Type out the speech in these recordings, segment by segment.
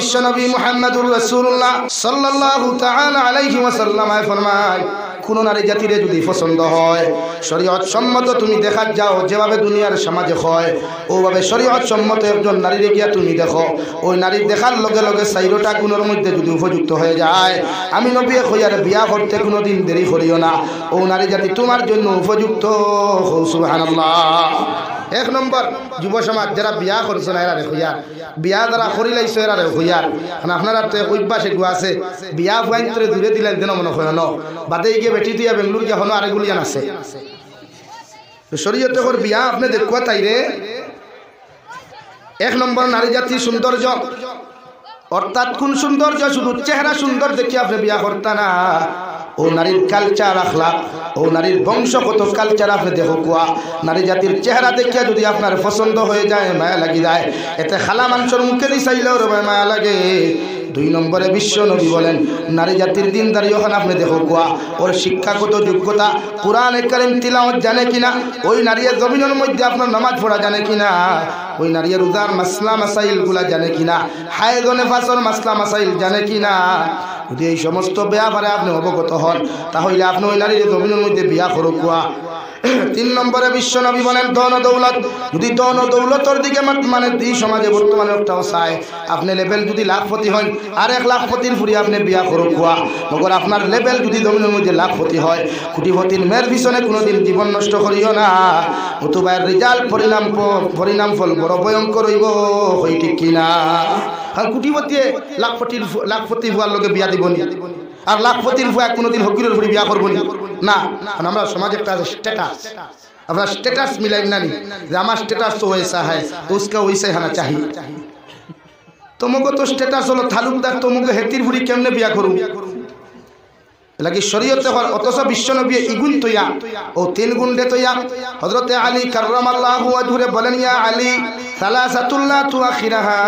বিশ্বনবী মুহাম্মদুর রাসূলুল্লাহ সাল্লাল্লাহু তাআলা আলাইহি ওয়াসাল্লাম ফরমায়, কোন নারী জাতিরে যদি পছন্দ হয়, শরীয়ত সম্মত তুমি দেখাত যাও, যেভাবে দুনিয়ার সমাজে হয় ওভাবে শরীয়ত সম্মত একজন নারীরে গিয়া তুমি দেখো, ওই নারী দেখার লগে লগে চাইরোটা গুণের মধ্যে যদি উপযুক্ত হয়ে যায়, আমি নবী কইয়ার বিয়া করতে কোনোদিন দেরি করিও না, ও নারী জাতি তোমার জন্য উপযুক্ত। সুবহানাল্লাহ। এক নম্বর, যুব সমাজ যারা বিয়া করছে না এরা রেখো ইয়ার, বিয়া যারা করি লাইছো এরা রেখো ইয়ার। আপনারা তো অভ্যাস এগুলো আছে, বিয়া ফুয়াইন করে দূরে দিলেন যেন মনে হয় না, বাদে গিয়ে বেটি দিয়া বেঙ্গলুর গিয়ে হলো আরেকগুলিয়ান আছে। শরীয়তে ওর বিয়া আপনি দেখুয়া তাইরে। এক নম্বর, নারী জাতির সৌন্দর্য, অর্থাৎ কোন সৌন্দর্য? শুধু চেহারা সুন্দর দেখি আপনি বিয়া করতা না, ও নারীর কালচার আখলাক, ও নারীর বংশগত কালচার আপনি দেখো কুয়া। নারী জাতির চেহারা দেখিয়া যদি আপনার পছন্দ হয়ে যায়, মায়া লাগি যায়, এতে খালা মানুষের মুখে দি চাইলেও মায়া লাগে। দুই নম্বরে বিশ্ব নবী বলেন, নারী জাতির দিনদারি ওখানে আপনি দেখো কুয়া, ওর শিক্ষাগত যোগ্যতা, কোরআনে কারীম তিলাওয়াত জানে কিনা, ওই নারীর জমিনের মধ্যে আপনার নামাজ পড়া জানে কিনা, ওই নারীর উদার মাসলা মাসাইল গুলা জানে কিনা, হায়েদ ও নেফাসের মাসলা মাসাইল জানে কিনা। যদি এই সমস্ত ব্যাপারে আপনি অবগত হন, তাহলে আপনি ওই নারীর জমিনের মধ্যে বিয়া করুক কুয়া। তিন নম্বরে বিশ্ব নবী বলেন, ধন দৌলত, যদি ধন দৌলতর দিকে মানে এই সমাজে বর্তমানে একটাও চায়, আপনি লেভেল যদি লাখপতি হন, আর 1 লাখপতির ফুরি আপনি বিয়া করুক কুয়া। মগর আপনার লেভেল যদি জমিনের মধ্যে লাখপতি হয়, কোটিপতির মেয়ের পিছনে কোনোদিন জীবন নষ্ট করিও না, নতুবা রেজাল্ট পরিণাম ফল বড় ভয়ঙ্কর হইব। হই ঠিক কিনা? আর কোটিপতি লাখপতি ভুয়ার লোকে বিয়া দিবনি, আর লাখপতির ভুয়া কোনোদিন হকিরের ফুরি বিয়া করবনি না। আমরা সমাজে একটা আছে স্ট্যাটাস, আমরা স্ট্যাটাস মিলাই না নি, যে আমার স্ট্যাটাস তো ওইসা হয় তো উসকা ওইসাই হানা চাহি। তোমাকে তো স্ট্যাটাস হলো তালুকদার, তোমাকে হেতির ফুরি কেমনে বিয়া করুন লাগি শরীয়তে হর। অথচ বিশ্বনবী ইগুন তৈয়া ও 3 গুণ দে তৈয়া। হযরতে আলী কাররামাল্লাহু ওয়াজহুরে বলেন, ইয়া আলী সালাসাতুল্লাহ তুআখিরাহা,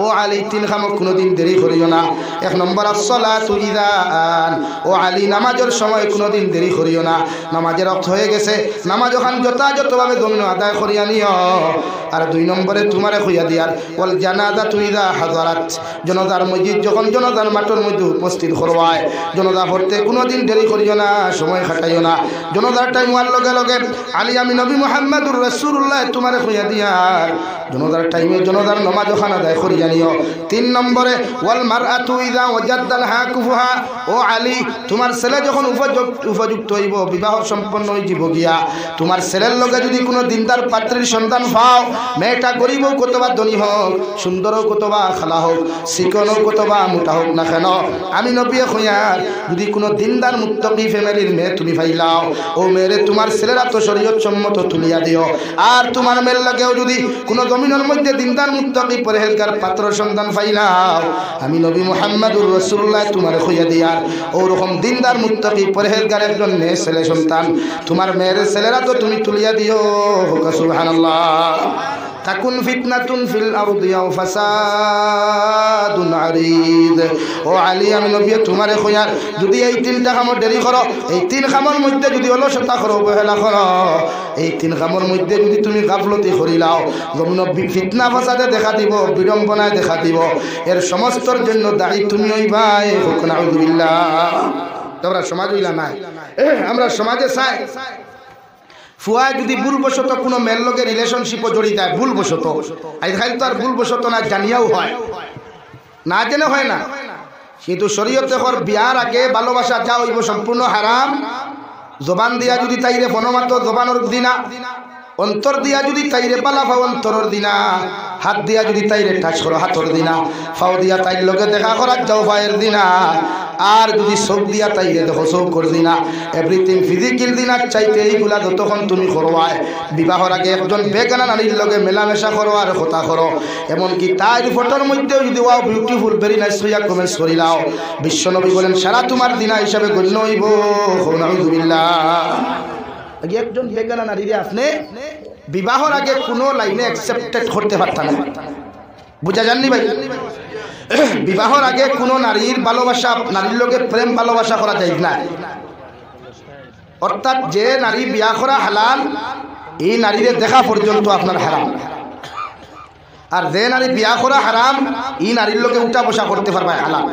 ও আলী 3 কাম কোনোদিন দেরি করিও না। 1 নম্বর আসসালাতু ইযান, ও আলী নামাজের সময় কোনোদিন দেরি করিও না। নামাজের ওয়াক্ত হয়ে গেছে, নামাজ ওখান যথাযথভাবে দমিন আদায় করিয়া নিও। আর 2 নম্বরে তোমারে কইয়া দিয়ার, ওয়াল জানাজাতু ইযা হাযারাত, জনাজার মসজিদ যখন জনাজার মাঠের মধ্যে উপস্থিত করবায়, জনাজা পড়তে কোনোদিন দেরি করিও না, সময় খাটাইও না। জনাজার টাইম হওয়ার লগে লগে আলী আমি নবী মুহাম্মদুর রাসূলুল্লাহ তোমারে কইয়া দিয়ার, জনাজার টাইমে জনাজার নামাজ ওখানে আদায় করিয়া নিও। 3 নম্বরে ওয়াল মারআতু ইযা ওয়াজাদাল হাকুফা, ও আলী তোমার ছেলে যখন উপযুক্ত হইব, বিবাহ সম্পন্ন হইব গিয়া, তোমার ছেলের লগে যদি কোনো দিনদার পাত্রীর সন্তান পাও, মেয়েটা গরিব হোক কতবা ধনী হোক, সুন্দর হোক কতবা খালা হোক, চিকন হোক কতবা মোটা হোক না কেন, আমি নবী কইয়ার যদি কোনো দিনদার মুত্তাকি ফ্যামিলির মেয়ে তুমি পাইলাও, ও মেয়েরে তোমার ছেলেরা তো শরীয়ত সম্মত তুলিয়া দিও। আর তোমার মেয়ের লাগেও যদি কোনো জমিনের মধ্যে দিনদার মুত্তাকি পরহেজগার পাত্র সন্তান পাইলাও, আমি নবী মুহাম্মদুর রাসূলুল্লাহ তোমারে কইয়া দিয়ার, ওরকম দিনদার মুত্তাকি পরহেজগার একজন মেয়ে ছেলে সন্তান তোমার মেয়ের ছেলেরা তো তুমি তুলিয়া দিও। সুবহানাল্লাহ। তাকুন ফিতনাতুন ফিল আরদি আও ফাসাদুন আরিদ, ও আলী আমি নবী তোমারে কইয়ার, যদি এই 3টা কামর দেরি করো, এই 3 কামর মধ্যে যদি অলসতা করো, অবহেলা করো, এই 3 কামর মধ্যে যদি তুমি গাফলতি করিলাও, জমিন ফিতনা ফাসাদে দেখা দিব, বিড়ম্বনায় দেখা দিব, এর সমস্তর জন্য দায়ী তুমি হইবাই। নাউযুবিল্লাহ। তোমরা সমাজ হইলা নাই, আমরা সমাজে চাই ফুয়া যদি ভুলবশত কোনো মেয়ের লগে রিলেশনশিপও জড়িত হয়, ভুলবশত, আজকাল তো আর ভুলবশত না জানিয়াও হয়, না জেনে হয় না, কিন্তু শরীয়তে হর বিয়ার আগে ভালোবাসা যা হইব সম্পূর্ণ হারাম। জবান দিয়া যদি তাইরে বনমাত জবানোর দিনা, অন্তর দিয়া যদি তাইরে পালা পাও অন্তরের দিনা, হাত দিয়া যদি তাইরে টাচ করো হাতর দিনা, ফাও দিয়া তাইর লগে দেখা করার যাও পায়ের দিনা, আর যদি চোখ দিয়া তাইরে দেখো চোখর দিনা, এভরিথিং ফিজিক্যাল দিনার চাইতে এইগুলা যতক্ষণ তুমি করবায়, বিবাহর আগে একজন বেগানা নারীর লগে মেলামেশা করো আর কথা করো, এমনকি তাইর ফটোর মধ্যেও যদি ওয়াও বিউটিফুল ভেরি নাইস হইয়া কমেন্টস করিলাও, বিশ্বনবী বলেন সারা তোমার দিনা হিসাবে গণ্য হইব। নাউযুবিল্লাহ। একজন বেগানা নারীরে আপনি বিবাহর আগে কোনো লাইনে অ্যাকসেপ্টেড করতে পারতেন না, বুঝা যাননি ভাই? বিবাহর আগে কোনো নারীর ভালোবাসা, নারীর লোকে প্রেম ভালোবাসা করা যায় না, অর্থাৎ যে নারী বিয়া করা হালাল, এই নারীরে দেখা পর্যন্ত আপনার হারাম। আর যে নারী বিয়া করা হারাম ই নারীর লোকে উঠা বসা করতে পারবে হালাল।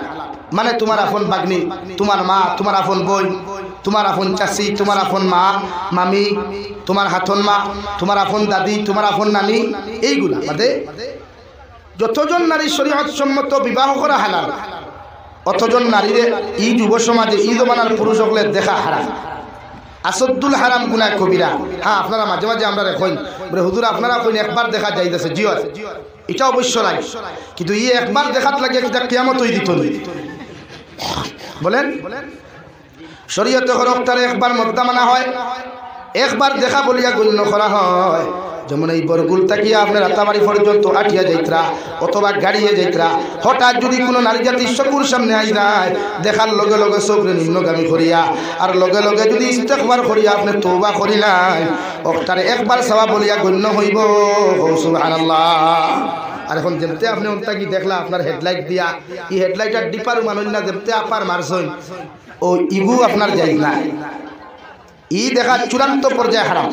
মানে তোমার আপন বাগ্নি, তোমার মা, তোমার আপন বোন, তোমার আপন চাষি, তোমার আপন মা মামি, তোমার হাথন মা, তোমার আপন দাদি, তোমার আপন নানি, এইগুলা বাদে যতজন নারী শরীয়ত সম্মত বিবাহ করা হালাল, অতজন নারীরে এই যুব সমাজে এই জমানার পুরুষ সকলে দেখা হারাম। আসদ্দুল হারাম গুনাহ কবিরা। হ্যাঁ, আপনারা মাঝে মাঝে আমরা কইন বলে হুজুর আপনারা কইন একবার দেখা যাইতেছে, জিও এটা অবশ্য নাই, কিন্তু ই একবার দেখাত লাগে এটা কিয়ামত হই দিত বলেন। শরীয়তে হরফতারে একবার মদ্দা মানা হয়, একবার দেখা বলিয়া গণ্য করা হয়। যেমন এই বরগুল তাকিয়া আপনার রাতাবাড়ি পর্যন্ত আটিয়া যাইতরা অথবা গাড়িয়ে যাইতরা, হঠাৎ যদি কোনো নারী জাতি চকুর সামনে আই যায়, দেখার লগে লগে চোখরে নিম্নগামী করিয়া আর লগে লগে যদি ইস্তেগফার করিয়া আপনি তওবা করিলেন, ওটারে একবার সওয়াব বলিয়া গণ্য হইব। সুবহানাল্লাহ। আর এখন যেমতে আপনি ওটা কি দেখলা আপনার হেডলাইট দিয়া, এই হেডলাইটার ডিপার মানুষ না যেমতে আপার মারছই, ও ইগু আপনার যাই না, ই দেখা চূড়ান্ত পর্যায়ে হারাম।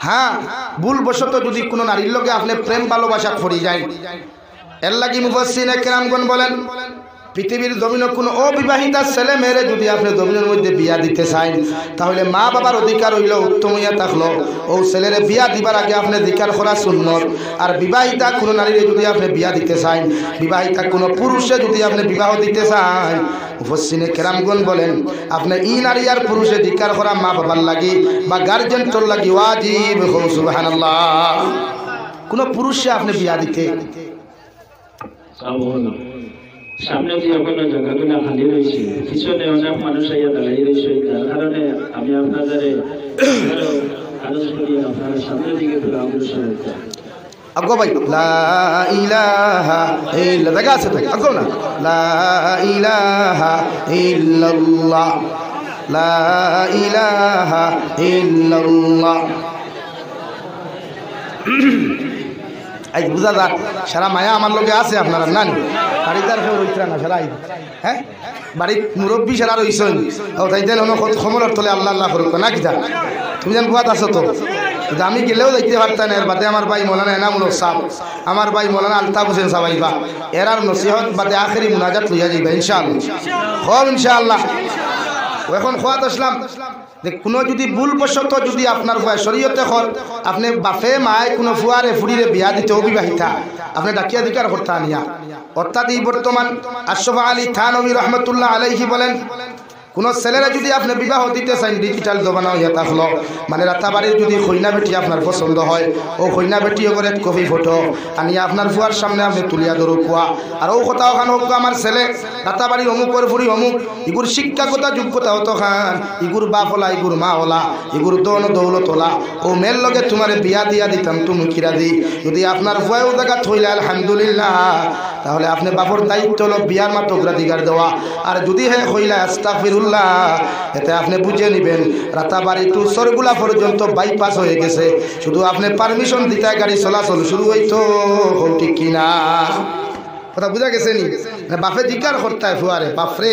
হ্যাঁ, ভুলবশত যদি কোনো নারীর লগে আপনি প্রেম ভালোবাসা করি যায়, এর লাগি মুফাসসিরিনে কেরামগণ বলেন পৃথিবীর জমিনে কোনো অবিবাহিতা ছেলে মেয়েরে যদি আপনি জমিনের মধ্যে বিয়া দিতে চান, তাহলে মা বাবার অধিকার হইল উত্তম হইয়া থাকলো ও ছেলেরে বিয়া দিবার আগে আপনি জিকার করা সুন্নত। আর বিবাহিতা কোনো নারীরে যদি আপনি বিয়া দিতে চান, বিবাহিতা কোনো পুরুষে যদি আপনি বিবাহ দিতে চান, মুফাসসিরিনে কেরামগণ বলেন আপনি ই নারী আর পুরুষে জিকার করা মা বাবার লাগি বা গার্জেন্টর লাগি ওয়াজিব। সুবহানাল্লাহ। কোনো পুরুষে আপনি বিয়া দিতে সামনে যে কোনো জায়গাগুলো খালি রয়েছে, পিছনে অনেক মানুষ আইয়া দাঁড়িয়ে রয়েছে, যার কারণে আমি আপনাদের আলোচ করি আপনারা সামনের দিকে অগ্রসর হতে। আগো ভাই লা ইলাহা ইল্লা জায়গা আছে ভাই, আগো না লা ইলাহা ইল্লাল্লাহ, লা ইলাহা ইল্লাল্লাহ। আজ বুঝা যাক সারা মায়া আমার লোকে আছে আপনারা নানি বাড়িতে আর কেউ রইতরা না সারা। হ্যাঁ, বাড়ির মুরব্বী সারা রইছেন ও তাই যেন খমরের তলে আল্লাহ আল্লাহ করুক না কিতা তুমি যেন বুয়াত আছো তো, কিন্তু আমি গেলেও দেখতে পারতাম না। এর বাদে আমার ভাই মৌলানা এনামুল সাহ, আমার ভাই মৌলানা আলতাফ হোসেন সাবাইবা, এর আর নসিহত বাদে আখেরি মুনাজাত লইয়া যাইবা ইনশাআল্লাহ। হব ইনশাআল্লাহ। এখন খোয়াত আসলাম যে কোনো যদি ভুলবশত যদি আপনার শরীয়তে হল আপনি বাপে মায় কোনো ফুয়ারে ফুড়িরে বিয়া দিতে অবিবাহিতা আপনি ডাকিয়া দিকার করতে আনিয়া, অর্থাৎ এই বর্তমান আশরাফ আলী থানভী রহমতুল্লাহ আলাইহি বলেন কোন ছেলেরা যদি আপনি বিবাহ দিতে চান ডিজিটাল জমানা হইয়া থাকলো, মানে রাতাবাড়ির যদি কইনা বেটি আপনার পছন্দ হয়, ও কইনা বেটি করে কপি ফটো আনিয়া আপনার ফুয়ার সামনে আপনি তুলিয়া ধরো কুয়া। আর ও কথা ওখান হোক আমার ছেলে রাতাবাড়ির অমুকর ফুরি অমুক, ইগুর শিক্ষাগতা যোগ্যতা হতো খান, ইগুর বাপ হলা, ইগুর মা হলা, ইগুর দৌন দৌলত হলা, ও মেয়ের লগে তোমার বিয়া দিয়া দিতাম তুমি কিরা দি। যদি আপনার ফুয়াও জায়গা থইলে আলহামদুলিল্লাহ, তাহলে আপনি বাপর দায়িত্ব হলো বিয়ার মাত্র অগ্রাধিকার দেওয়া। আর যদি হ্যাঁ কইলা আস্তাগফিরুল্লাহ, এতে আপনি বুঝে নেবেন রাতাবাড়ি টু সরগুলা পর্যন্ত বাইপাস হয়ে গেছে, শুধু আপনি পারমিশন দিতে গাড়ি চলাচল শুরু হইতো। ঠিক কিনা কথা বুঝা গেছে নি? বাপে জিজ্ঞার করতে হয় ফুয়ারে বাপরে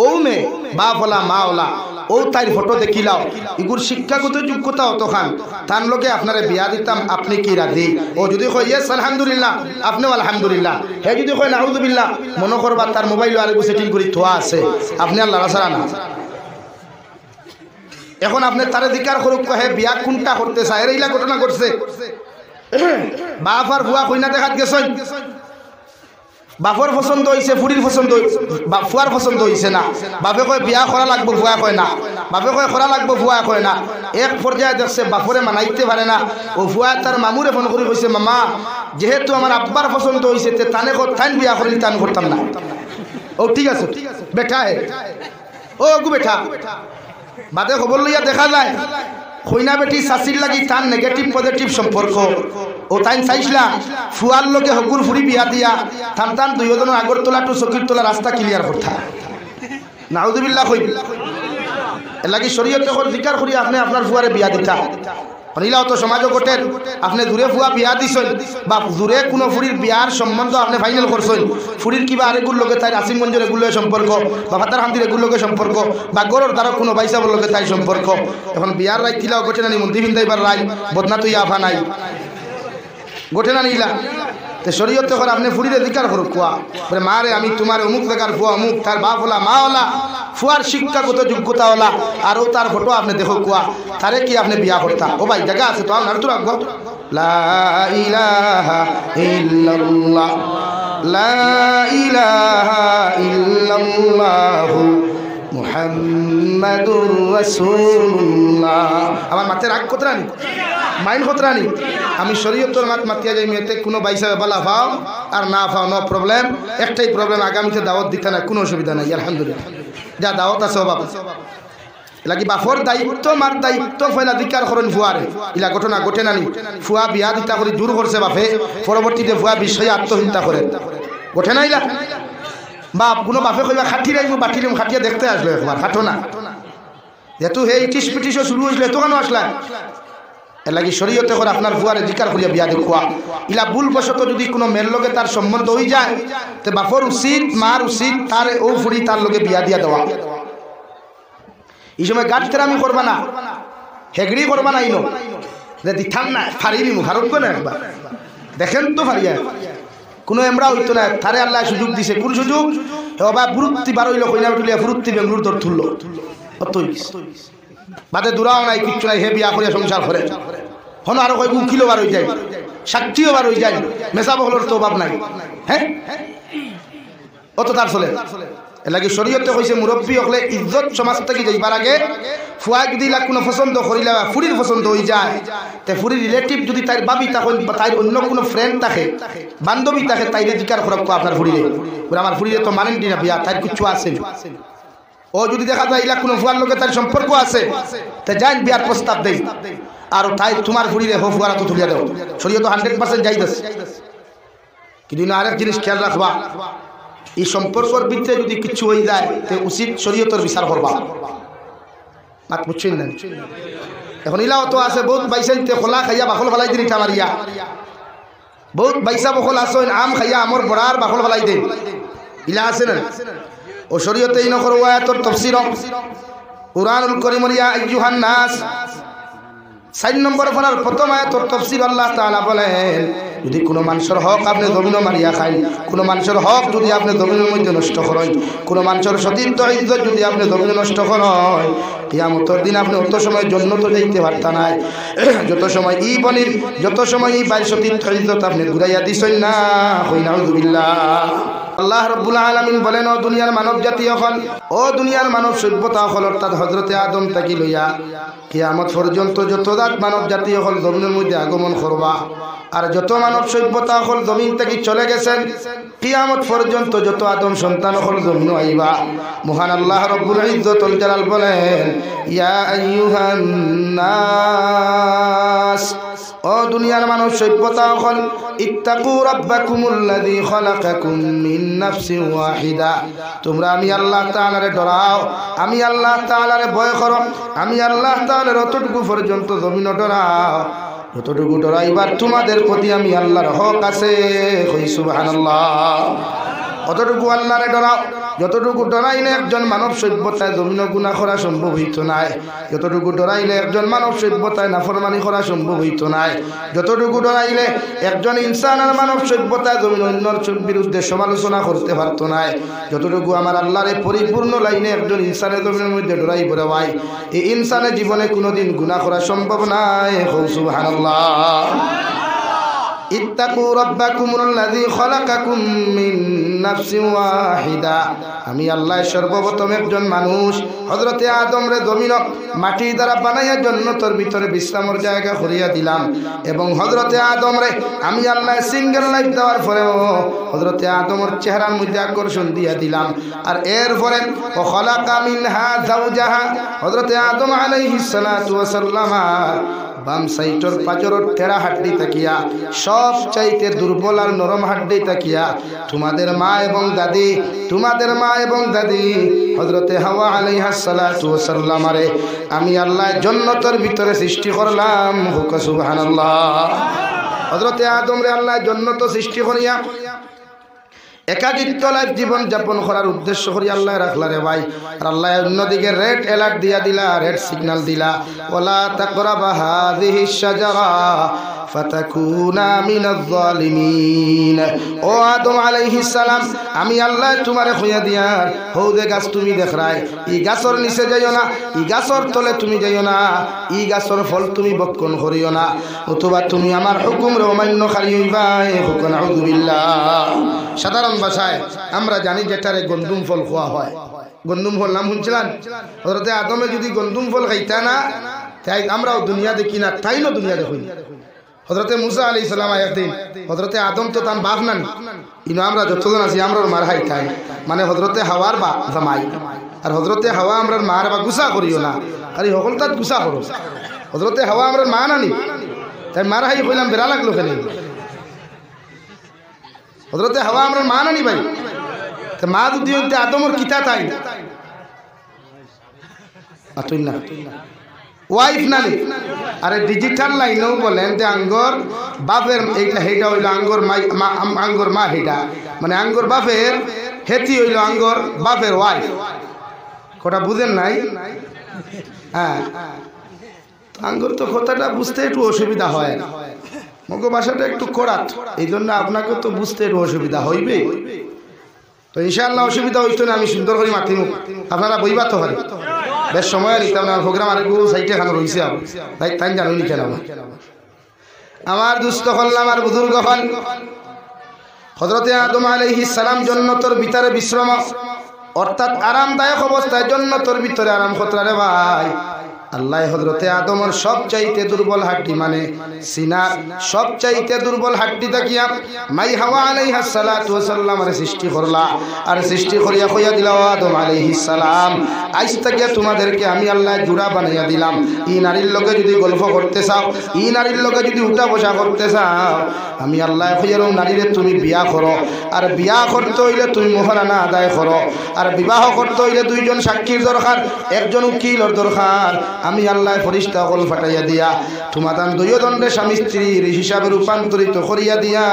ও মে বাপ হলা মা হলা ও তাইর ফটো দেখিলাও, ইগুর শিক্ষাগত যোগ্যতা অত খান তার লোকে আপনারে বিয়া দিতাম আপনি কি রাজি? ও যদি কয় ইয়েস আলহামদুলিল্লাহ, আপনিও আলহামদুলিল্লাহ। হে যদি কয় নাউযুবিল্লাহ, মনে করবা তার মোবাইল আর সেটিং করে থোয়া আছে, আপনি আর লড়াছাড়া না। এখন আপনি তারে জিজ্ঞার করুক হে বিয়া কোনটা করতে চায়, এর এইলা ঘটনা ঘটছে। বাপ আর ভুয়া কইনা দেখাত গেছেন, বাপর পছন্দ হয়েছে, ফুড়ির পছন্দ ফুয়ার পছন্দ হয়েছে না, বাপে কয় বিয়া করা লাগবো, ফুয়া কয় না, বাপে কয় করা লাগবো, ফুয়া কয় না। এক পর্যায়ে দেখছে বাপরে মানাইতে পারে না, ও ফুয়া তার মামুরে ফোন করে কইছে মামা যেহেতু আমার আব্বার পছন্দ হয়েছে তানে থাইন বিয়া করিল তান করতাম না। ও ঠিক আছে বেটা হে ও গু বেটা বাদে খবর লইয়া দেখা যায় কইনা বেটি শাশির লাগি তার নেগেটিভ পজিটিভ সম্পর্ক। ও তাই চাইছিলা ফুয়ার লোকে হকুর ফুরি বিয়া দিয়া থান টান দুইজনের আগরতলা টু চকিরতলা রাস্তা ক্লিয়ার করতা। নাউযুবিল্লাহ কই এর লাগি শরীয়তে জিকার করি আপনি আপনার ফুয়ারে বিয়া দিতা। অনিলাও তো সমাজ ঘটেন আপনি দূরে ফুয়া বিয়া দিছেন বা দূরে কোনো ফুরির বিয়ার সম্বন্ধ আপনি ফাইনাল করছেন, ফুরির কিবা আরেগুর লোকে তাই আসিমগঞ্জের এগুলো সম্পর্ক বা ফাতার হান্দির এগুলো লোকে সম্পর্ক বা গরর দ্বারা কোনো বাইসাবর লোকে তাই সম্পর্ক। এখন বিয়ার রায় কিলাও ঘটে না মন্ত্রী বিন্দাইবার রায় বদনা তুই আফা নাই। গোটে না নিলা তে শরীয়তে করে আপনি ফুরিরে জিকার করো কোয়া বলে মা রে আমি তোমার অমুক জায়গার ফুয়া অমুক তার বাপ হলা মা হলা ফুয়ার শিক্ষাগত যোগ্যতা হলা আরও তার ফটো আপনি দেখো কোয়া তারে কি আপনি বিয়া করতা ও ভাই জায়গা আছে তো আপনার তো রাখবো লা ইলাহা ইল্লাল্লাহ লা ইলাহা ইল্লাল্লাহ মুহাম্মাদুর রাসূলুল্লাহ আমার মাতে রাগ কতরানি মাইন্ড কতরানি আমি শরীয়তের মাতিয়া যাই মেয়েতে কোনো বাইসা বালা পাও আর না পাও নো প্রবলেম একটাই প্রবলেম আগামীতে দাওয়াত দিতে না কোনো অসুবিধা নাই আলহামদুলিল্লাহ যা দাওয়াত আছে বাবা লাগি বাফর দায়িত্ব মার দায়িত্ব ফয়লা দিকার করেন ফুয়ারে ইলা ঘটনা ঘটে নানি ফুয়া বিয়া দিতা করে দূর করছে বাপে পরবর্তীতে ফুয়া বিষয়ে আত্মহত্যা করে ঘটে না ইলা বাপ কোনো বাপে কইবা খাটি রাইমু বাটি রাইমু খাটিয়া দেখতে আসলো একবার খাটো না যেহেতু হে ইটিস পিটিসও শুরু হয়েছিল এত কেন আসলা এর লাগি শরীয়তে করে আপনার ফুয়ারে জিকার করিয়া বিয়া দেখুয়া ইলা ভুল বশত যদি কোনো মেয়ের লগে তার সম্বন্ধ হয়ে যায় তো বাপর উচিত মার উচিত তার ও ফুড়ি তার লগে বিয়া দিয়া দেওয়া এই সময় গাড়িতে আমি করবা না হেগড়ি করবা না ইনো দিতাম না ফারি নিমু ভারত না একবার দেখেন তো ফারিয়া কোনো এমরা হইতো না তারে আল্লাহ সুযোগ দিছে কোন সুযোগ বাবা বুরুত্তি বার হইল কইনা উঠলিয়া ফুরুত্তি বেঙ্গুর তোর তুললো অতই বাদে দূরাও নাই কিচ্ছু নাই হে বিয়া করিয়া সংসার করে হন আরো কয়েক উকিলও বার হয়ে যায় সাক্ষীও বার হয়ে যায় মেসা বহলের তো অভাব নাই হ্যাঁ অত তার চলে এলাকি শরীয়তে কইছে মুরব্বী হলে ইজ্জত সমাজ থেকে যাইবার আগে ফুয়া যদি কোনো পছন্দ করিলা ফুরির পছন্দ হয়ে যায় তে ফুরির রিলেটিভ যদি তার বাবি তখন তাই অন্য কোনো ফ্রেন্ড থাকে বান্ধবী থাকে তাইলে জিকার করব আপনার ফুরিরে আমার ফুরিরে তো মানেন না বিয়া তার কিছু আছে ও যদি দেখা যায় ইলা কোনো ফুয়ার লোকে তার সম্পর্ক আছে তে যাই বিয়ার প্রস্তাব দেই আর তাই তোমার ফুরিরে হো ফুয়ারা তো তুলিয়া দাও শরীয়ত 100% যাইদস কিন্তু আরেক জিনিস খেয়াল রাখবা এই সম্পর্কের ভিতরে যদি কিছু হয়ে যায় তো উচিত শরীয়তের বিচার করবা মাত বুঝছেন না এখন ইলাও তো আছে বহুত বাইসাইতে খোলা খাইয়া বাখল ফেলাই দিন ইটা মারিয়া বহুত বাইসা বখল আসেন আম খাইয়া আমর বড়ার বাখল ফেলাই দেন ইলা আছে না ও শরীয়তে এই নকর আয়াতের তাফসীর কুরআনুল কারীমের ইয়া আইয়ুহান নাস 4 নম্বর পড়ার প্রথম আয়াতের তাফসীর আল্লাহ তাআলা বলেন যদি কোনো মানুষের হক আপনি জমিন মারিয়া খাই কোনো মানুষের হক যদি আপনি জমিনের মধ্যে নষ্ট করেন কোনো মানুষের সতীর্থ ইজ্জত যদি আপনি জমিনে নষ্ট করেন কিয়ামতের দিন আপনি অত সময় জান্নাত যাইতে পারতা নাই যত সময় ই বনির যত সময় এই বাইর সতীর্থ ইজ্জত আপনি ঘুরাইয়া দিছেন না হই নাউযুবিল্লাহ আল্লাহ রাব্বুল আলামিন বলেন ও দুনিয়ার মানব জাতি হল ও দুনিয়ার মানব সভ্যতা হল অর্থাৎ হযরতে আদম থেকে লইয়া কিয়ামত পর্যন্ত যত জাত মানব জাতি হল জমিনের মধ্যে আগমন করবা আর যত মানব সভ্যতা হল জমিন থেকে চলে গেছেন কিয়ামত পর্যন্ত যত আদম সন্তান হল জমিন আইবা মহান আল্লাহ রাব্বুল ইজ্জতুল জালাল বলেন ইয়া আইয়ুহান নাস ও দুনিয়ার মানুষ সভ্যতা হল ইত্তাকু রাব্বাকুমুল্লাযী খালাকাকুম মিন নাফসিন ওয়াহিদা তোমরা আমি আল্লাহ তাআলারে ডরাও আমি আল্লাহ তাআলারে ভয় করো আমি আল্লাহ তাআলার অতটুকু পর্যন্ত জমিন ডরাও যতটুকু ডরাইবার তোমাদের প্রতি আমি আল্লাহর হক আছে কই সুবহানাল্লাহ অতটুকু আল্লাহরে ডরাও যতটুকু ডরাইলে একজন মানব সভ্যতায় জমিন গুনাহ করা সম্ভব হইত নাই যতটুকু ডরাইলে একজন মানব সভ্যতায় নাফরমানি করা সম্ভব হইত নাই যতটুকু ডরাইলে একজন ইনসান আর মানব সভ্যতায় জমিন অন্যর বিরুদ্ধে সমালোচনা করতে পারত নাই যতটুকু আমার আল্লাহরে পরিপূর্ণ লাইনে একজন ইনসানের জমিনের মধ্যে ডরাই পড়ে ভাই এই ইনসানের জীবনে কোনোদিন গুনাহ করা সম্ভব নাই সুবহানাল্লাহ ইত্তাকু রাব্বাকুমুল্লাযী খালাকাকুম মিন নাফসিন ওয়াহিদা আমি আল্লাহ সর্বপ্রথম একজন মানুষ হযরতে আদম রে জমিন মাটি দ্বারা বানাইয়া জান্নাতের ভিতরে বিশ্রামের জায়গা করিয়া দিলাম এবং হযরতে আদম রে আমি আল্লাহ সিঙ্গেল লাইফ দেওয়ার পরেও হযরতে আদমের চেহারার মধ্যে আকর্ষণ দিয়া দিলাম আর এরপরে ও খালাকা মিনহা যাওজাহা হযরতে আদম আলাইহিস সালাতু ওয়াস সালাম বাম সাইডর পাজরের টেরা হাড্ডি তাকিয়া সব চাইতে দুর্বল আর নরম হাড্ডি তাকিয়া তোমাদের মা এবং দাদি হযরতে হাওয়া আলাইহিস সালাতু ওয়াস সালাম রে আমি আল্লাহ জান্নাতের ভিতরে সৃষ্টি করলাম সুবহানাল্লাহ হযরতে আদম রে আল্লাহ জান্নাত সৃষ্টি করিয়া একাকিত্ব লাইফ জীবন যাপন করার উদ্দেশ্য করি আল্লাহ রাখলা রে ভাই আর আল্লাহ অন্যদিকে রেড অ্যালার্ট দিয়া দিলা রেড সিগন্যাল দিলা ওয়ালা তাকরাবা হাযিহিশ শাজারা ফাতাকুনা মিনাজ জালিমিন। ও আদম আলাইহিস সালাম, আমি আল্লাহ তোমারে কইয়া দিয়ার হৌদে গাছ তুমি দেখরাই, ই গাছর নিচে যাইও না, ই গাছর তলে তুমি যাইও না, ই গাছর ফল তুমি বক্ষণ করিও না, অথবা তুমি আমার হুকুমরে অমান্যকারী হইবা। হুকুম আউযু বিল্লাহ। সাধারণ ভাষায় আমরা জানি যেটারে গন্ধুম ফল খাওয়া হয়। গন্ধুম ফল নাম শুনছিলেন? হযরতে আদমে যদি গন্ধুম ফল খাইতা না, তাই আমরাও দুনিয়া দেখি না, তাইও দুনিয়া দেখি। হযরতে মুসা আলাইহিস সালাম আয়াতিন হযরতে আদম তো তার বাপ নানি, ইনো আমরা যতজন আছি আমরার মার হাই তাই, মানে হযরতে হাওয়ার বাপ জামাই। আর হযরতে হাওয়া আমরার মার বা গুসা করিও না, খালি সকল তাত গুসা করো। হযরতে হাওয়া আমরার মা নানি, তাই মার হাই কইলাম বেড়া লাগলো কেন? হযরতে হাওয়া আমরার মা নানি ভাই, তো মা যদি হইতে আদমর কিতা তাই আতুই না ওয়াইফ নানি। আরে ডিজিটাল লাইনেও বলেন যে আঙ্গর বাপের এইটা হেটা হইল আঙ্গর আঙ্গর মা, হেটা মানে আঙ্গর বাপের হেতি হইল আঙ্গর বাপের ওয়াইফ। কথা বুঝেন নাই? হ্যাঁ, আঙ্গর তো কথাটা বুঝতে একটু অসুবিধা হয়, মগ ভাষাটা একটু কড়াত, এই জন্য আপনাকে তো বুঝতে একটু অসুবিধা হইবে। তো ইনশাআল্লাহ অসুবিধা হইতো না, আমি সুন্দর করে মাতিমু, আপনারা বইবা তো পারেন। বেশ সময় নিতাম না, প্রোগ্রাম আর সাইটে খানো রয়েছে, তাই তাই জানুনি কেন আমার দুস্থ হল্লাম আর বুজুর্গ হল। হযরতে আদম আলাইহিস সালাম জান্নাতের ভিতরে বিশ্রাম অর্থাৎ আরামদায়ক অবস্থায় জান্নাতের ভিতরে আরাম করতে ভাই। আল্লাহ হযরতে আদমের সবচাইতে দুর্বল হাড্ডি মানে সিনার সবচাইতে দুর্বল হাড্ডি দেখিয়া মাই হাওয়া আলাইহিস সালাতু ওয়াস সালামের সৃষ্টি করলা। আর সৃষ্টি করিয়া কইয়া দিলা, আদম আলাইহিস সালাম আজ থেকে তোমাদেরকে আমি আল্লাহ জোড়া বানাইয়া দিলাম। ই নারীর লগে যদি গল্প করতে চাও, ই নারীর লগে যদি উঠা বসা করতে চাও, আমি আল্লাহ কইয়ার নারীরে তুমি বিয়া করো। আর বিয়া করতে হইলে তুমি মোহরানা আদায় করো। আর বিবাহ করতে হইলে দুইজন সাক্ষীর দরকার, একজন উকিলের দরকার। আমি আল্লাহ ফরিস্তা কল ফাটাইয়া দিয়া তোমাদান দুইও দণ্ডে স্বামী স্ত্রীর হিসাবে রূপান্তরিত করিয়া দিয়া।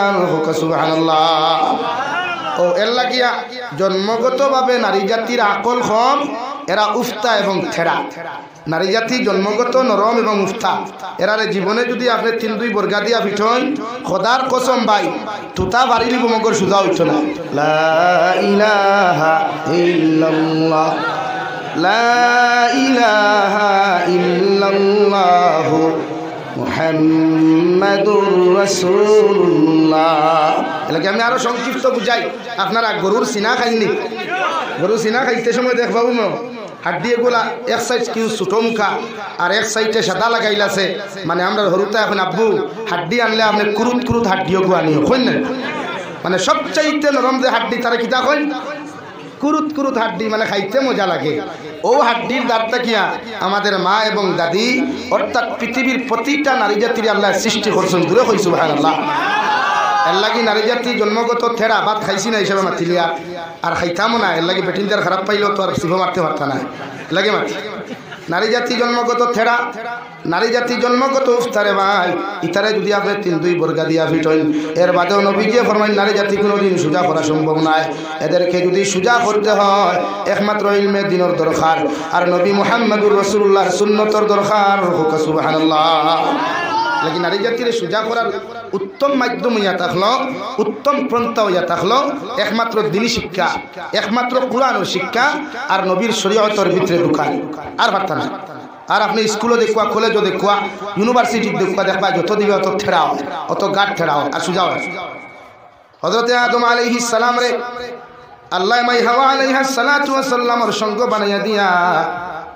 সুবহানাল্লাহ। ও এর লাগিয়া জন্মগতভাবে নারী জাতির আকল কম, এরা উফতা এবং থেড়া। নারী জাতি জন্মগত নরম এবং উফতা, এরারে জীবনে যদি আপনি 3-2 বর্গা দিয়া পিঠন, খোদার কসম ভাই তুতা বাড়ি দিব মগর সুজা উঠছ না। লা ইলাহা ইল্লাল্লাহ, লা ইলাহা ইল্লাল্লাহ মুহাম্মাদুর রাসূলুল্লাহ। এলাকে আমি আরো সংক্ষিপ্ত বুঝাই। আপনারা গরুর সিনা খাইনি? গরুর সিনা খাইতে সময় দেখবাবু না হাড্ডি এগুলা এক সাইড কিউ ছোটো মুখা আর এক সাইডে সাদা লাগাইলাছে, মানে আমরা হরুতা এখন আব্বু হাড্ডি আনলে আপনি কুরুত কুরুত হাড্ডিও আনিও কইন না, মানে সবচাইতে নরম যে হাড্ডি তারা কিতা কইন কুরুত কুরুত হাড্ডি, মানে খাইতে মজা লাগে। ও হাড্ডির দাঁতটা কিয়া আমাদের মা এবং দাদি অর্থাৎ পৃথিবীর প্রতিটা নারী জাতির আল্লাহ সৃষ্টি করছেন। দূরে কই সুবহানাল্লাহ। এর লাগি নারী জাতি জন্মগত থেরা ভাত খাইছি না হিসাবে মাতিলিয়া আর খাইতামও না। এর লাগি পেটিনদার খারাপ পাইলেও তো আর শিভ মারতে পারতা না, লাগে মাতি। নারী জাতি জন্মগত থেরা, নারী জাতি জন্মগত উফতারে ভাই। ইতারে যদি আপনি 3-2 বর্গা দিয়া ফিটইন, এর বাদেও নবীজি ফরমাইন নারী জাতি কোনোদিন সুজা করা সম্ভব নয়। এদেরকে যদি সুজা করতে হয় একমাত্র ইলমে দিনের দরকার, আর নবী মুহাম্মদুর রাসূলুল্লাহর সুন্নতর দরকার। সুবহানাল্লাহ। लेकिन नारी जातिर सुजा करार उत्तम माध्यम इया थाकलो, उत्तम पन्था इया थाकलो एकमात्र दिनी शिक्षा, एकमात्र कुरान शिक्षा और नबीर शरीयतर भितरे ढुका और बार्ता ना। और अपने स्कूलों देखा कलेजों देखा यूनिवर्सिटी देखा देखा जो दिवे अत ठेड़ाओ अत गाट ठेड़ाओ और सुजाओ। हजरत आदम अलैहिस सलाम रे अल्लाह माई हवा अलैहिस सलातु व सलाम और संग बनाया दिया।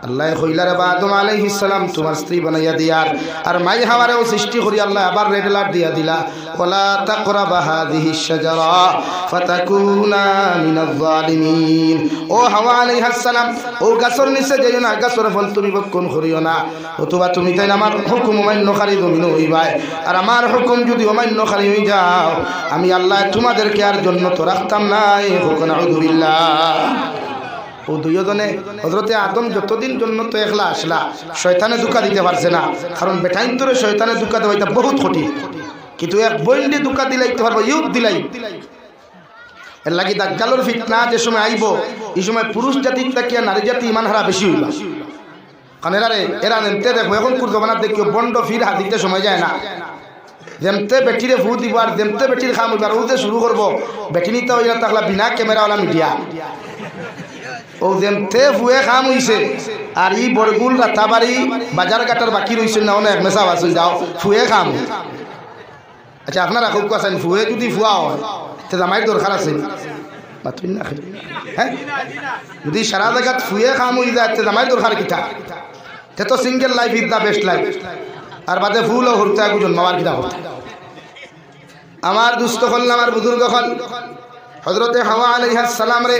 अल्लाह कइलारे आदम अलैहिस सलाम तुम्हार स्त्री बनाइया दिया और माई हवारे सृष्टि करी अल्लाह आबार रेड अलर्ट दिया दिला वला तकराबा हादिहि शजरा फताकुना मिनाज जालिमिन। ओ हवा अलैहिस सलाम ओ गाছর নিচে যাইও না, গাছর ফল তুমি ভক্ষণ করিও না, অথবা তুমি তাই আমার হুকুম অমান্যকারী জমিন হইবাই। আর আমার হুকুম যদি অমান্যকারী হই যাও আমি আল্লাহ তোমাদেরকে আর জান্নাত রাখতাম না। হুকুম আউযু বিল্লাহ। ও দুইজনে হযরতে আদম যতদিন জন্নত একলা আসলা শয়তানে ধোঁকা দিতে পারছে না, কারণ বেটাইন তোরে শয়তানে ধোঁকা দেওয়াটা বহুত কঠিন, কিন্তু এক বইন্ডে ধোঁকা দিলাইতে পারবো ইউদ দিলাই। এর লাগি দাজ্জালের ফিতনা যে সময় আইব এই সময় পুরুষ জাতির তাকিয়া নারী জাতি ইমান হারা বেশি হইব। কারণ এরা নেনতে দেখো এখন কুরবানার দেখিও বন্ড ফির হাত দিতে সময় যায় না, যেমতে বেটিরে ফু দিব আর যেমতে বেটির খাম হইবার ও যে শুরু করবো বেটি নিতে হইয়া তাহলে বিনা ক্যামেরাওয়ালা মিডিয়া ও যেমতে ফুয়ে খাম হইছে আর ই বরগুল রাতাবাড়ি বাজার ঘাটার বাকি রইছে না অনেক মেসা বাসুন যাও ফুয়ে খাম। আচ্ছা আপনারা খুব আছেন ফুয়ে যদি ফুয়া হয় তো জামাই দরকার আছে হ্যাঁ যদি সারা জায়গা ফুয়ে খাম হয়ে যায় তো জামাই দরকার কিটা তে তো single life is the best life আর বাদে ফুল ও হরতে একজন মামার কিটা হতে আমার দুস্থ হল আমার বুজুর্গ হল হযরতে হাওয়া আলাইহিস সালাম রে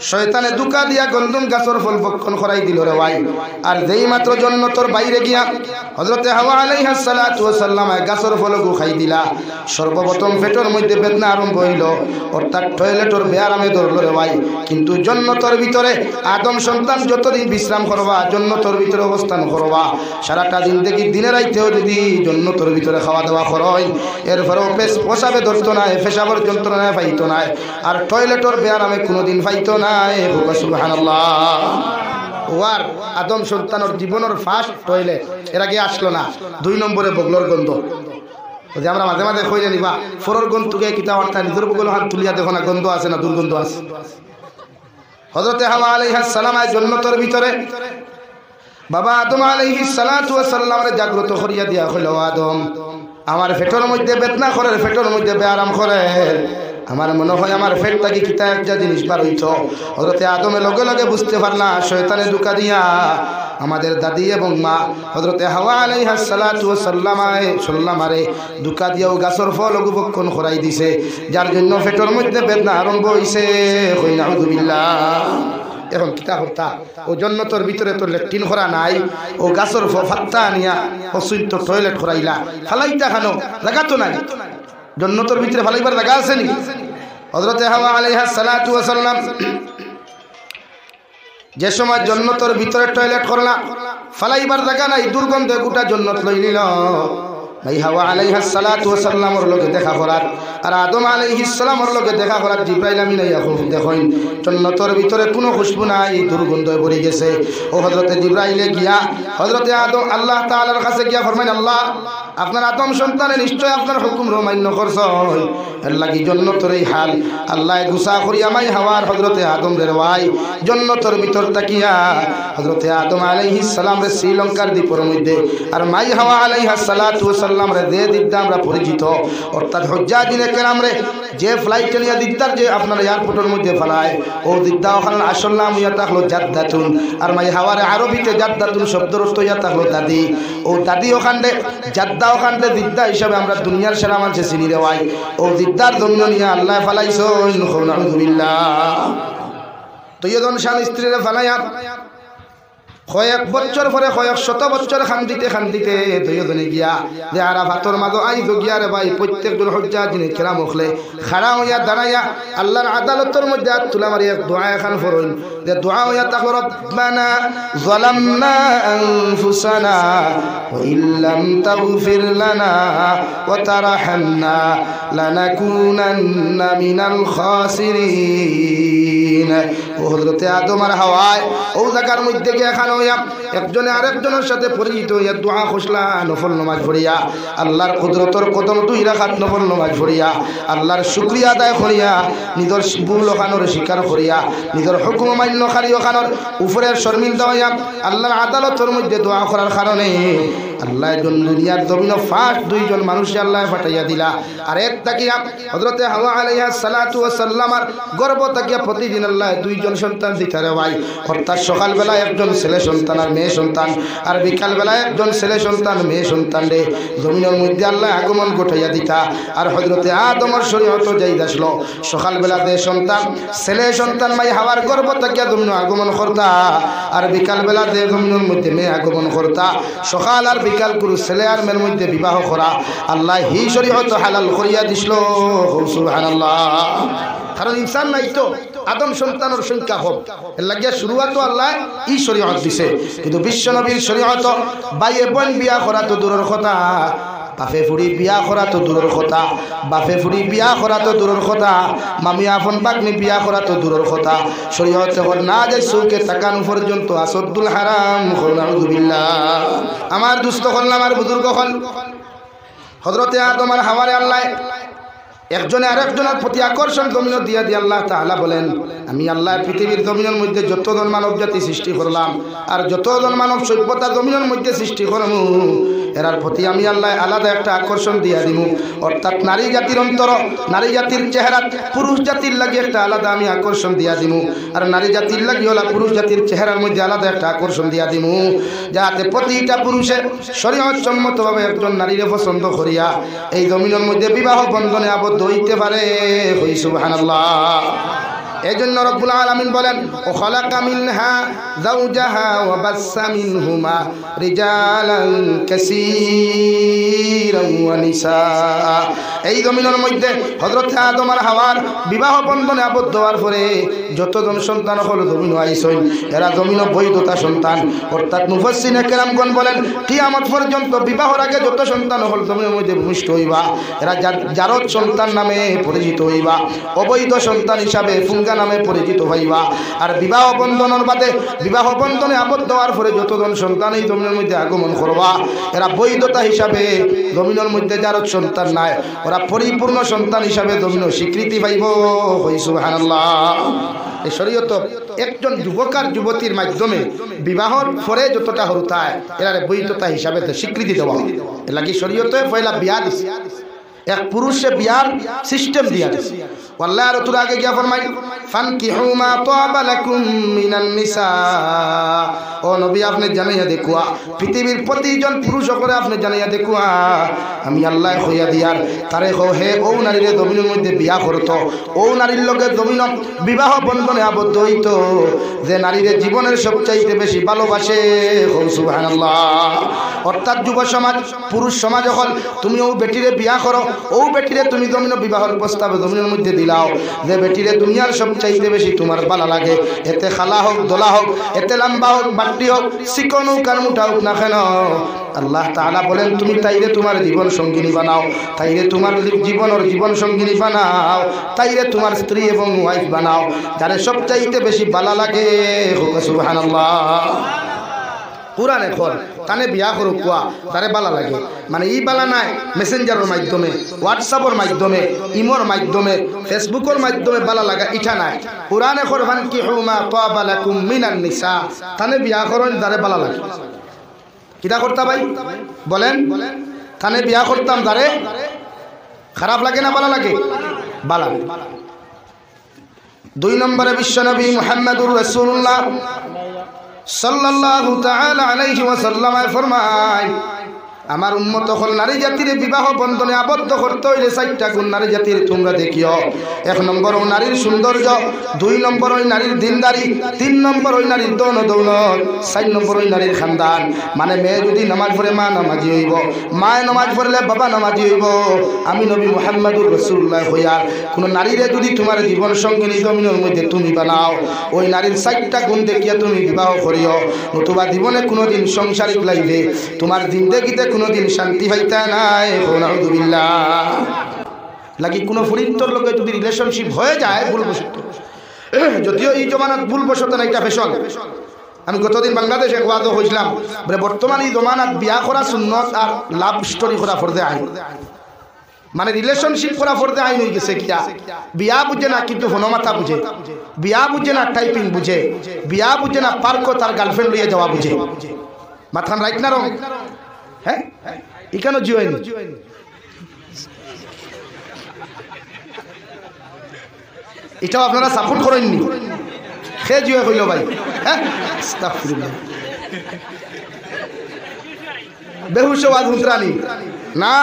শয়তানে দুকা দিয়া গন্ধম গাছর ফল ভক্ষণ করাই দিল রে ভাই আর যেই মাত্র জান্নাতের বাইরে গিয়া হযরতে হাওয়া আলাইহিস সালাতু ওয়াস সালাম গাছর ফল গো খাই দিলা সর্বপ্রথম পেটের মধ্যে বেদনা আরম্ভ হইল অর্থাৎ টয়লেটর বেয়ারামে ধরল রে ভাই কিন্তু জান্নাতের ভিতরে আদম সন্তান যতদিন বিশ্রাম করবা জান্নাতের ভিতরে অবস্থান করবা সারাটা জিন্দেগি দিনে রাইতেও যদি জান্নাতের ভিতরে খাওয়া দাওয়া করয় এরপরেও পেশাবে ধরতো না পেশাবর যন্ত্রণা পাইতো না আর টয়লেটর বেয়ারামে কোনোদিন পাইতো না সুবহানাল্লাহ। ওয়ার আদম সন্তানের জীবনের ফার্স্ট টয়লেট এর আগে আসলো না 2 নম্বরে বগলর গন্ধ যে আমরা মাঝে মাঝে কইলে নিবা ফরর গন্ধকে কিতা অর্থাৎ নিজের বগল হাত তুলিয়া দেখো না গন্ধ আছে না দুর্গন্ধ আছে। হযরতে হাওয়া আলাইহিস সালাম জান্নাতের ভিতরে বাবা আদম আলাইহিস সালাতু ওয়াস সালাম রে জাগ্রত করিয়া দিয়া কইলো আদম আমার পেটের মধ্যে বেদনা করে পেটের মধ্যে বেআরাম করে আমার মনে হয় আমার পেট থেকে কিতা একটা জিনিস বার হইতো। হযরতে আদমে লগে লগে বুঝতে পারলা শয়তানে দুকা দিয়া আমাদের দাদি এবং মা হযরতে হাওয়া আলাইহিস সালাতু ওয়াস সালামারে দুকা দিয়াও গাছর ফল ভক্ষণ করাই দিছে যার জন্য পেটের মধ্যে বেদনা আরম্ভ হইছে কই নাউযুবিল্লাহ। এখন কিতা হতা ও জান্নাতের ভিতরে তো ল্যাট্রিন করা নাই ও গাছর ফাত্তা নিয়া অসুইত টয়লেট করাইলা ফালাইতা খানো জায়গা তো নাই জান্নাতের ভিতরে ফালাইবার জায়গা আছে নি? হযরতে হাওয়া আলাইহিস সালাতু ওয়াস সালাম যে সময় জান্নাতের ভিতরে টয়লেট করলা ফালাইবার জায়গা নাই দুর্গন্ধে গোটা জান্নাত লই নিল। ভাই হাওয়া আলাইহিস সালাতু ওয়াস সালামের লগে দেখা করার আর আদম আলাইহিস সালামের লগে দেখা করার জিবরাইল আমিন আইয়া দেখেন জান্নাতের ভিতরে কোনো খুশবু নাই দুর্গন্ধে ভরে গেছে। ও হযরতে জিবরাইলে গিয়া হযরতে আদম আল্লাহ তাআলার কাছে গিয়া ফরমাইন আল্লাহ আপনার আদম সন্তানে নিশ্চয় আপনার হুকুম রমান্য করছে এর লাগি জান্নাতের এই হাল আল্লাহ গুসা করিয়া মাই হাওয়ার হযরতে আদম রে ভাই জান্নাতের ভিতর তাকিয়া হযরতে আদম আলাইহিস সালাম রে শ্রীলঙ্কার দ্বীপের মধ্যে আর মাই হাওয়া আলাইহিস সালাতু ওয়াস সালাম রে যে দিকটা আমরা পরিচিত অর্থাৎ হুজ্জাজিনে কেরাম রে যে ফ্লাইট নিয়ে দিকদার যে আপনার এয়ারপোর্টের মধ্যে ফলায় ও দিকদা ওখানে আসল নাম ইয়া তাহলো জাদ্দাতুন আর মাই হাওয়ারে আরবিতে জাদ্দাতুন শব্দের অর্থ ইয়া তাহলো দাদি ও দাদি ওখানে জাদ্দা ওখানে দিকদা হিসাবে আমরা দুনিয়ার সেরা মানুষে চিনি রে ভাই ও দিকদার জন্য নিয়ে আল্লাহ ফালাইছো নাউযুবিল্লাহ। তো ইয়জন স্বামী স্ত্রীরে ফালাইয়া কয়েক বছর পরে কয়েক শত বছর খান্দিতে দুইজনে গিয়া যে আরাফাতর মাঝে আইজ গিয়া রে ভাই প্রত্যেকজন হুজ্জাজিনে কেরাম হলে খাড়া হইয়া দাঁড়াইয়া আল্লাহর আদালতের মধ্যে হাত তুলা মারি এক দোয়া এখন পড়ুন যে দোয়া হইয়া তাকো রব্বানা যালামনা আনফুসানা ওয়া ইল্লাম তাগফির লানা ওয়া তারহামনা লানাকুনান্না মিনাল খাসিরিন। ও হযরতে আদম আর হাওয়া ও জায়গার মধ্যে গিয়া খানো একজনে আরেকজনের সাথে পরিচিত হইয়া দোয়া খুশলা নফল নামাজ পড়িয়া আল্লাহর কুদরতর কদম 2 রাকাত নফল নামাজ পড়িয়া আল্লাহর শুকরিয়া আদায় করিয়া নিজের ভুল ওখানোর স্বীকার করিয়া নিজের হুকুম মান্য খালি ওখানোর উপরের শর্মিন্দা হইয়া আল্লাহর আদালতের মধ্যে দোয়া করার কারণে আল্লাহ দুনিয়ার জমিনে ফার্স্ট 2 জন মানুষ আল্লাহ পাঠাইয়া দিলা। আর এক তাকিয়া হযরতে হাওয়া আলাইহিস সালাতু ওয়াস সালামার গর্ভ তাকিয়া প্রতিদিন আল্লাহ 2 জন সন্তান দিতারে ভাই অর্থাৎ সকাল বেলা একজন ছেলে সন্তান আর মেয়ে সন্তান আর বিকাল বেলা একজন ছেলে সন্তান মেয়ে সন্তান রে জমিনের মধ্যে আল্লাহ আগমন ঘটাইয়া দিতা। আর হযরতে আদমের শরীয়ত যাই আসলো সকাল বেলা দে সন্তান ছেলে সন্তান মাই হাওয়ার গর্ভ তাকিয়া জমিনে আগমন করতা আর বিকাল বেলা দে জমিনের মধ্যে মেয়ে আগমন করতা। সকাল আর বিকাল গুরু ছেলে আর মেয়ের মধ্যে বিবাহ করা আল্লাহ হি শরীয়ত হালাল করিয়া দিছিল সুবহানাল্লাহ। কারণ ইনসান নাই তো আদম সন্তানের সংখ্যা হোক এর লাগিয়া শুরুয়াত আল্লাহ ই শরীয়ত দিছে কিন্তু বিশ্ব নবীর শরীয়ত বাইয়ে বোন বিয়া করা তো দূরের কথা বাপে ফুড়ি বিয়া করা তো দূরের কথা বাপে ফুড়ি বিয়া করা তো দূরের কথা মামি আপন বাগনি বিয়া করা তো দূরের কথা শরীয়ত যখন না যায় চৌকে তাকানো পর্যন্ত আসদ্দুল হারাম নাউযুবিল্লাহ। আমার দুস্থ হল আমার বুজুর্গ হল হযরতে আদম আর হাওয়ারে আল্লাহ একজনে আরেকজনের প্রতি আকর্ষণ জমিন দিয়া দিয়ে আল্লাহ তাআলা বলেন, আমি আল্লাহ পৃথিবীর জমিনের মধ্যে যতজন মানব জাতি সৃষ্টি করলাম আর যতজন মানব সভ্যতা জমিনের মধ্যে সৃষ্টি করব, এরার প্রতি আমি আল্লাহ আলাদা একটা আকর্ষণ দিয়া দিব। অর্থাৎ নারী জাতির অন্তর, নারী জাতির চেহারা পুরুষ জাতির লাগে একটা আলাদা আমি আকর্ষণ দিয়া দিব, আর নারী জাতির লাগে হলো পুরুষ জাতির চেহারার মধ্যে আলাদা একটা আকর্ষণ দিয়া দিব, যাতে প্রতিটা পুরুষে শরীয়ত সম্মতভাবে একজন নারীকে পছন্দ করিয়া এই জমিনের মধ্যে বিবাহ বন্ধনে আবদ্ধ হইতে পারে। হই সুবহানাল্লাহ। এজন্য রব্বুল আলামিন বলেন, ও খালাকা মিনহা যাওজাহা ওয়া বাসসা মিনহুমা রিজালান কাসীরান ওয়া নিসা। এই জমিনের মধ্যে হযরত আদম আর হাওয়ার বিবাহ বন্ধনে আবদ্ধ হওয়ার পরে যতজন সন্তান হলো জমিন আইসই, এরা জমিন বৈধতা সন্তান। অর্থাৎ মুফাসসিরে কেরামগণ বলেন, কিয়ামত পর্যন্ত বিবাহর আগে যত সন্তান হল জমিনের মধ্যে ভূমিষ্ঠ হইবা, এরা জারদ সন্তান নামে পরিচিত হইবা, অবৈধ সন্তান হিসাবে ফুঙ্গা নামে পরিচিত হইবা। আর বিবাহ বন্ধনের বাদে বিবাহ বন্ধনে আবদ্ধ হওয়ার পরে যতজন সন্তান এই জমিনের মধ্যে আগমন করবা, এরা বৈধতা হিসাবে জমিনের মধ্যে জারদ সন্তান নাই, ওরা পরিপূর্ণ সন্তান হিসাবে জমিন স্বীকৃতি পাইব। হই সুবহানাল্লাহ। এই শরীয়ত একজন যুবক আর যুবতীর মাধ্যমে বিবাহর পরে যতটা হরুতায় এরা বৈধতা হিসাবে স্বীকৃতি দেওয়া, এর লাগি শরীয়তে পয়লা বিয়া দিছে, এক পুরুষে বিয়ার সিস্টেম দিয়া দিছে। আল্লাহ আর তোর আগে গিয়া ফরমাই, ফানকিহু মা তাবা লাকুম মিনান নিসা। ও নবী, আপনি জানাইয়া দেখুয়া পৃথিবীর প্রতিজন পুরুষ করে আপনি জানাইয়া দেখুয়া, আমি আল্লাহ হইয়া দিয়ার তারে হে ও নারীরে জমিনের মধ্যে বিয়া করতো, ও নারীর লগে জমিন বিবাহ বন্ধনে আবদ্ধ হইত, যে নারীরে জীবনের সবচাইতে বেশি ভালোবাসে। সুবহানাল্লাহ। অর্থাৎ যুব সমাজ, পুরুষ সমাজ হল, তুমি ও বেটিরে বিয়া করো, ও বেটিরে তুমি জমিন বিবাহের প্রস্তাবে জমিনের মধ্যে দিলাও, যে বেটিরে দুনিয়ার সবচাইতে বেশি তোমার ভালো লাগে, এতে খালা হোক দোলা হোক, এতে লম্বা হোক বাট্টি হোক, চিকন হোক আর মুঠা হোক না কেন, আল্লাহ তাআলা বলেন তুমি তাইরে তোমার জীবন সঙ্গিনী বানাও, তাইরে তোমার জীবনের জীবন সঙ্গিনী বানাও, তাইরে তোমার স্ত্রী এবং ওয়াইফ বানাও, যারে সবচাইতে বেশি ভালো লাগে। সুবহানাল্লাহ। কুরআনে খোল তানে বিয়া করুক কোয়া তারে বালা লাগে, মানে ই বালা নাই মেসেঞ্জারের মাধ্যমে, হোয়াটসঅ্যাপের মাধ্যমে, ইমোর মাধ্যমে, ফেসবুকের মাধ্যমে বালা লাগা ইটা নাই। কুরআনে খোল ফানকিহু মা তাবা লাকুম মিনান নিসা, তানে বিয়া করেন যারে বালা লাগে। কিটা করতা ভাই বলেন, তানে বিয়া করতাম যারে খারাপ লাগে না বালা লাগে? বালা। 2 নম্বরে বিশ্বনবী মুহাম্মদুর রাসূলুল্লাহ সাল্লাল্লাহু তাআলা আলাইহি ওয়াসাল্লাম ফরমায়, আমার উম্মত হল নারী জাতির বিবাহ বন্ধনে আবদ্ধ করতে হইলে 4টা গুণ নারী জাতির তোমরা দেখিও। 1 নম্বর ওই নারীর সৌন্দর্য, 2 নম্বর ওই নারীর দিনদারি, 3 নম্বর ওই নারীর দৌন দৌলত, 4 নম্বর ওই নারীর খানদান। মানে মেয়ে যদি নামাজ পড়ে মা নামাজি হইব, মায়ে নামাজ পড়লে বাবা নামাজি হইব। আমি নবী মুহাম্মদুর রাসূলুল্লাহ হইয়ার কোন নারীরে যদি তোমার জীবন সঙ্গিনী জমিনের মধ্যে তুমি বানাও, ওই নারীর 4টা গুণ দেখিয়া তুমি বিবাহ করিও, নতুবা জীবনে কোনোদিন সংসারিক লাইফে তোমার জিন্দেগিতে কোনোদিন শান্তি পাইতা নাই। নাউযুবিল্লাহ। লাগি কোনো ফরিদর লোকে যদি রিলেশনশিপ হয়ে যায় ভুলবশত, যদিও এই জমানাত ভুলবশত না, এটা ফ্যাশন। আমি গতদিন বাংলাদেশে ওয়াজ হইছিলাম, বলে বর্তমান এই জমানাত বিয়া করা সুন্নত আর লাভ স্টোরি করা ফরজে আইন, মানে রিলেশনশিপ করা ফরজে আইন হয়ে গেছে। কিয়া বিয়া বুঝে না কিন্তু হনমাতা বুঝে, বিয়া বুঝে না টাইপিং বুঝে, বিয়া বুঝে না পার্ক তার গার্লফ্রেন্ড লইয়া যাওয়া বুঝে। মাথান রাইট না রং? হ্যাঁ, এখানে জিওয়েন এটাও আপনারা সাপোর্ট করেননি, সে জিও হইল ভাই। হ্যাঁ, বেহুশ আওয়াজ হুঁতরানি না।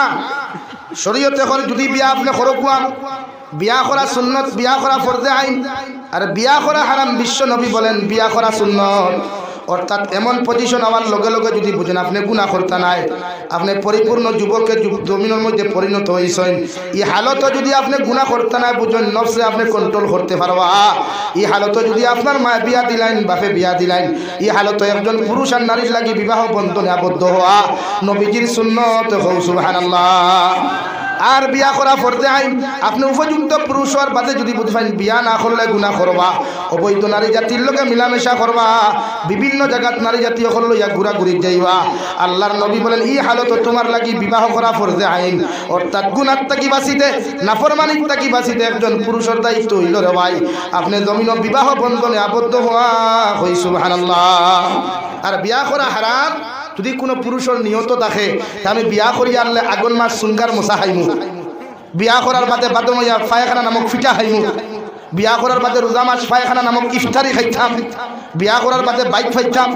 শরীয়তে হল যদি বিয়া আপনি করকুয়াম, বিয়া করা সুন্নত, বিয়া করা ফরজে আইন, আর বিয়া করা হারাম। বিশ্ব নবী বলেন বিয়া করা সুন্নত। অর্থাৎ এমন পজিশন হওয়ার লগে লগে যদি বুঝেন আপনি গুনাহ করতে নাই, আপনি পরিপূর্ণ যুবকের জমিনের মধ্যে পরিণত হয়েছেন, এই হালত যদি আপনি গুনাহ করতে নাই বুঝেন, নফসে আপনি কন্ট্রোল করতে পারবা। এই হালত যদি আপনার মা বিয়া দিলেন, বাপে বিয়া দিলেন, এই হালত একজন পুরুষ আর নারীর লাগি বিবাহ বন্ধনে আবদ্ধ হওয়া নবীজির সুন্নত। সুবহানাল্লাহ। আর বিয়া করা ফরজে আইন আপনি উপযুক্ত পুরুষ হওয়ার বাদে যদি বুঝবেন বিয়া না করলে গুনাহ করবা অবৈধ নারী জাতির লগে মিলামেশা করবা বিভিন্ন জায়গাত নারী জাতীয় হল ইয়া ঘুরাঘুরি যাইবা আল্লাহর নবী বলেন এই হালত তোমার লাগি বিবাহ করা ফরজে আইন অর্থাৎ গুনাহ থেকে বাঁচিতে নাফরমানির থেকে বাঁচিতে একজন পুরুষের দায়িত্ব হইল রে ভাই আপনি জমিন বিবাহ বন্ধনে আবদ্ধ হওয়া হই সুবহানাল্লাহ। আর বিয়া করা হারাম যদি কোনো পুরুষের নিয়ত থাকে আমি বিয়া করি আনলে আগুন মাস সুঙ্গার মশা খাইমু বিয়া করার বাদে বাদময়া পায়খানা নামক ফিটা খাইমু বিয়া করার বাদে রোজা মাস পায়খানা নামক ইফতারি খাইতাম বিয়া করার বাদে বাইক ফাইতাম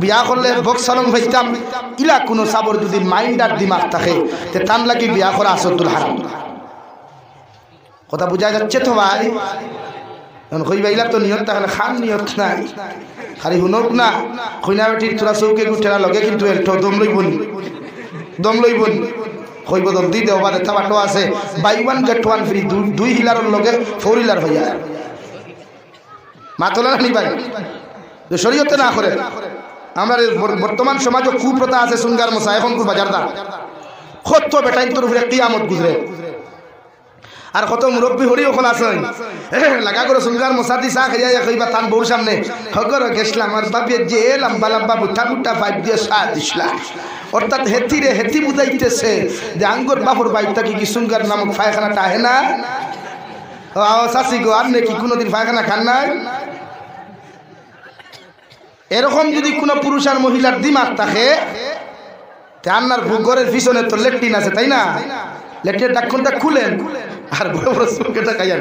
বিয়া করলে বক্স সালং ফাইতাম ইলা কোনো সাবর যদি মাইন্ড আর দিমাগ থাকে তে তান লাগি বিয়া করা আসদুল হারাম। কথা বুঝা যাচ্ছে তো ভাই? কইবাইলা তো নিয়ত তাহলে খান নিয়ত নাই খালি শুনক না কইনা বেটির তোরা চৌকে গুঠেরা লগে কিন্তু একটু দম লইবন কইব দম দি দেও বাদে তাবাটো আছে buy one get one free দুই হিলারের লগে ফোর হিলার হইয়া মাতলা নি ভাই শরীয়তে না করে আমরা বর্তমান সমাজে কুপ্রথা আছে সুঙ্গার মশা এখন কু বাজারদার কত বেটাইন তোর উপরে কিয়ামত গুজরে আর কত মুরব্বী হরি ওখানে আসেন লাগা করে সুঙ্গার মশা দি চা খাইয়া কইবা তান বউর সামনে হগর গেছলাম আর বাপিয়ে যে লম্বা লম্বা বুটা বুটা পাইপ দিয়ে চা দিসলা অর্থাৎ হেতি বুঝাইতেছে যে আঙ্গুর বাপুর বাইকটা কি সুঙ্গার নামক পায়খানাটা আহে না চাষি গো আপনি কি কোনোদিন পায়খানা খান নাই? এরকম যদি কোনো পুরুষ আর মহিলার দিমাগ থাকে আপনার ঘরের পিছনে তো লেট্রিন আছে তাই না লেট্রিনের ডাক্কনটা খুলেন আর বড় বড় সুঙ্গেটা খাইয়া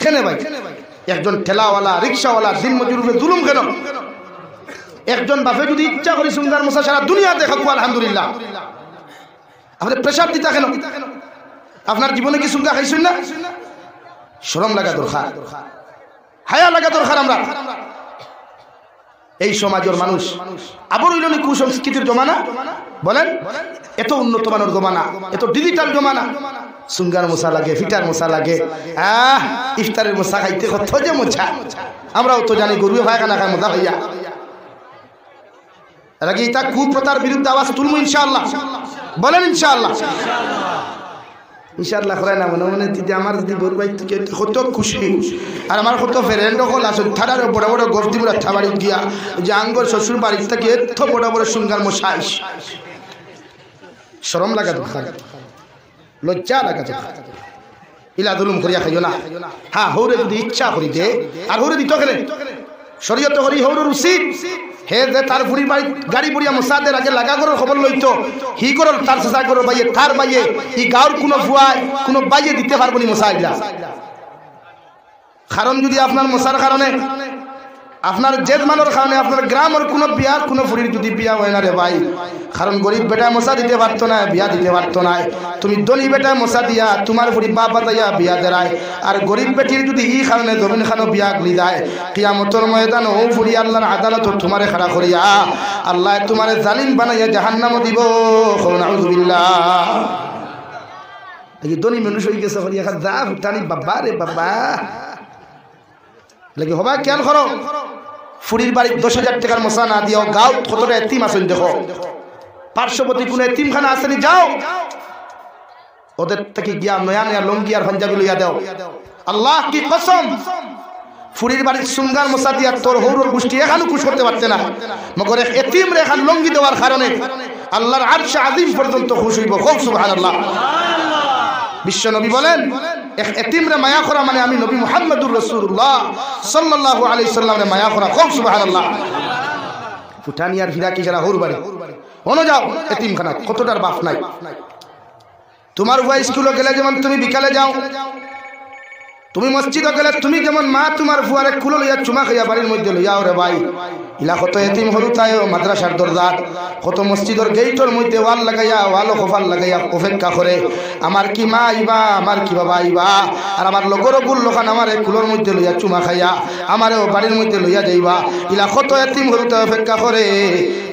কেন ভাই একজন ঠেলাওয়ালা রিক্সাওয়ালা দিন মজুর জুলুম কেন? একজন বাপে যদি ইচ্ছা করি সুঙ্গার মশা সারা দুনিয়া দেখাবো আলহামদুলিল্লাহ আপনার প্রেশার দিতা কেন? আপনার জীবনে কি সুঙ্গা খাইছেন না? শরম লাগা দরকার হায়া লাগা দরকার। আমরা এই সমাজের মানুষ আবার হইল কুসংস্কৃতির জমানা বলেন এত উন্নত মানের জমানা এত ডিজিটাল জমানা সুঙ্গার মশা লাগে ফিটার মশা লাগে ইফতারের মশা খাইতে কত যে মজা আমরাও তো জানি গরুয়ে পায়খানা খায় মজা হইয়া রাগে এটা কুপ্রথার বিরুদ্ধে আওয়াজ তুলবো ইনশাআল্লাহ বলেন ইনশাআল্লাহ ইনশাআল্লাহ করে না মনে মনে দিদি আমার দিদি গরু বাইক থেকে কত খুশি আর আমার কত ফ্রেন্ড হল আসলে থানার বড় বড় গর্দিমরা থাবাড়ি গিয়া যে আঙ্গর শ্বশুর বাড়ি থেকে এত বড় বড় সুঙ্গার মশাই শরম লাগা দরকার লজ্জা লাগা দরকার ইলা দুলুম করিয়া খাইও না। হ্যাঁ হৌরে যদি ইচ্ছা করি দে আর হৌরে দিত গেলে শরীয়তে হরি হৌরের উচিত হে যে তার বুড়ির বাড়ি গাড়ি বুড়িয়া মশাদের আগে লাগা করার খবর লইতো হি করল তার চেষ্টা করো বাইয়ে তার বাইয়ে ই গাঁর কোনো ফুয়ায় কোনো বাইয়ে দিতে পারবো নি মশাইলা কারণ যদি আপনার মশার কারণে আপনার জেদমানোর কারণে আপনার গ্রামের কোনো বিয়ার কোনো ফুরির যদি বিয়া হয় না রে ভাই কারণ গরিব বেটায় মশা দিতে পারতো না বিয়া দিতে পারতো না তুমি ধনী বেটায় মশা দিয়া তোমার ফুরি বাপ বাতাইয়া বিয়া দেয় আর গরিব বেটির যদি ই কারণে জমিন খানো বিয়া গলি যায় কিয়ামতের ময়দান ও ফুরি আল্লাহর আদালত তোমারে খাড়া করিয়া আল্লাহ তোমারে জালিম বানাইয়া জাহান্নামে দিব নাউযুবিল্লাহ। এই ধনী মানুষ হয়ে গেছে বলি এখন যা ভুটানি বাবা রে বাবা লাগে হবা খেয়াল করো ফুরির বাড়ি 10,000 টাকার মশা না দিও গাঁও কতটা এতিম আসেন দেখো পার্শ্ববর্তী কোনো এতিমখানা আসেনি যাও ওদের থেকে গিয়া নয়া নয়া লঙ্গি আর পাঞ্জাবি লইয়া দাও আল্লাহ কি কসম ফুরির বাড়ির সুঙ্গার মশা দিয়া তোর হৌরর গোষ্ঠী এখানে খুশ করতে পারছে না মগর এতিম রে এখান লঙ্গি দেওয়ার কারণে আল্লাহর আরশ আজিম পর্যন্ত খুশ হইব খুব সুবহানাল্লাহ। বিশ্ব নবী বলেন এতিমরে মায়া করা মানে আমি নবী মুহাম্মদুর রাসূলুল্লাহ সাল্লাল্লাহু আলাইহি সাল্লামের মায়া করা খুব সুবহানাল্লাহ। ফুটানিয়ার ফিরাকি যারা হৌর বাড়ি ওনো যাও এতিমখানা কতটার বাপ নাই তোমার ভাই স্কুলে গেলে যেমন তুমি বিকালে যাও তুমি মসজিদে গেলে তুমি যেমন মা তোমার ফুয়ারে কুলো লইয়া চুমা খাইয়া বাড়ির মধ্যে লইয়াও রে ভাই ইলা কত এতিম হরু তাই মাদ্রাসার দরজার কত মসজিদের গেইটর মধ্যে ওয়াল লাগাইয়া ওয়াল কফাল লাগাইয়া অপেক্ষা করে আমার কি মা আইবা আমার কি বাবা আইবা আর আমার লগর গুল লোকান আমার কুলোর মধ্যে লইয়া চুমা খাইয়া আমারও বাড়ির মধ্যে লইয়া যাইবা ইলা কত এতিম হরু তাই অপেক্ষা করে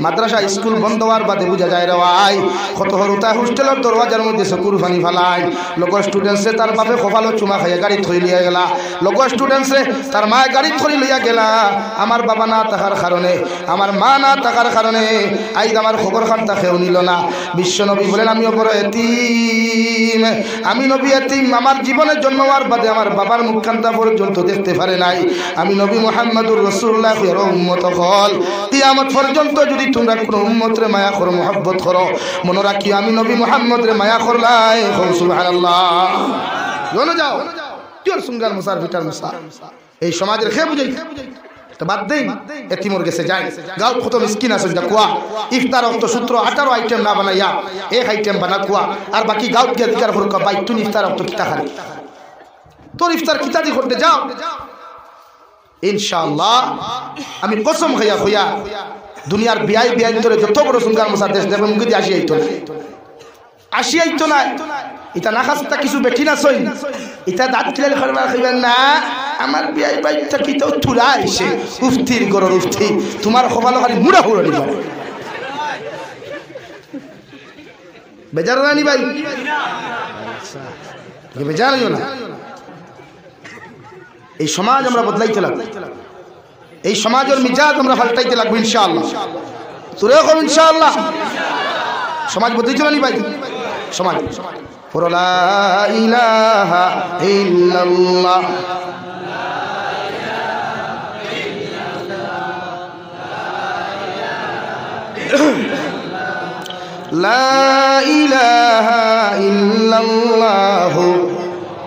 মাদ্রাসা স্কুল বন্ধ হওয়ার বাদে বুঝা যায় রে ভাই কত হরু তাই হোস্টেলের দরওয়াজার মধ্যে চকুর পানি ফালায় লগর স্টুডেন্টসে তার বাপে কফালো চুমা খাইয়া গাড়ি থইলি লইয়া গেলা লগ স্টুডেন্টসে তার মায়ে গাড়ি করে লইয়া গেলা আমার বাবা না থাকার কারণে আমার মা না থাকার কারণে আইজ আমার খবর খান তাকেও নিল না বিশ্ব নবী বলেন আমিও বড় এতিম আমি নবী এতিম আমার জীবনের জন্ম হওয়ার বাদে আমার বাবার মুখখানটা পর্যন্ত দেখতে পারে নাই আমি নবী মুহাম্মদুর রাসূলুল্লাহ এর উম্মত হল কিয়ামত পর্যন্ত যদি তোমরা কোনো উম্মতরে মায়া করো মহব্বত করো মনে রাখিও আমি নবী মুহাম্মদরে মায়া করলাই সুবহানাল্লাহ জোনে যাও তোর সুঙ্গার মুসার ভিটার মুসার এই সমাজের খেয়ে বুঝাই তো বাদ দেই এতিমর গেছে যাই গাঁও কত মিসকিন আছে যা কুয়া ইফতার অক্ত সূত্র 18 আইটেম না বানাইয়া এক আইটেম বানা কুয়া আর বাকি গাঁও গিয়ে দিকার করে বাই তুই ইফতার অক্ত কিতা খালি তোর ইফতার কিতা দি করতে যাও ইনশাআল্লাহ আমি কসম খাইয়া হইয়া দুনিয়ার বিয়াই বিয়াই ধরে যত বড় সুঙ্গার মুসার দেশ দেবে মুখে দিয়ে আসি আইতো না এটা না খাস্তা কিছু বেঠি না সই এটা দাঁত খিলালে খাইবেন না আমার বিয়াই বাইকটা কি তো তুলা আইছে উফতির গরর উফতি তোমার খোবালো খালি মুড়া হুড়া দিবা বেজার রানি ভাই বেজার না এই সমাজ আমরা বদলাইতে লাগবে এই সমাজের মিজাজ আমরা পাল্টাইতে লাগবে ইনশাআল্লাহ তোরে কম ইনশাআল্লাহ সমাজ বদলাইতে না ভাই সমাজ লা ইলাহা ইল্লাল্লাহ লা ইলাহা ইল্লাল্লাহ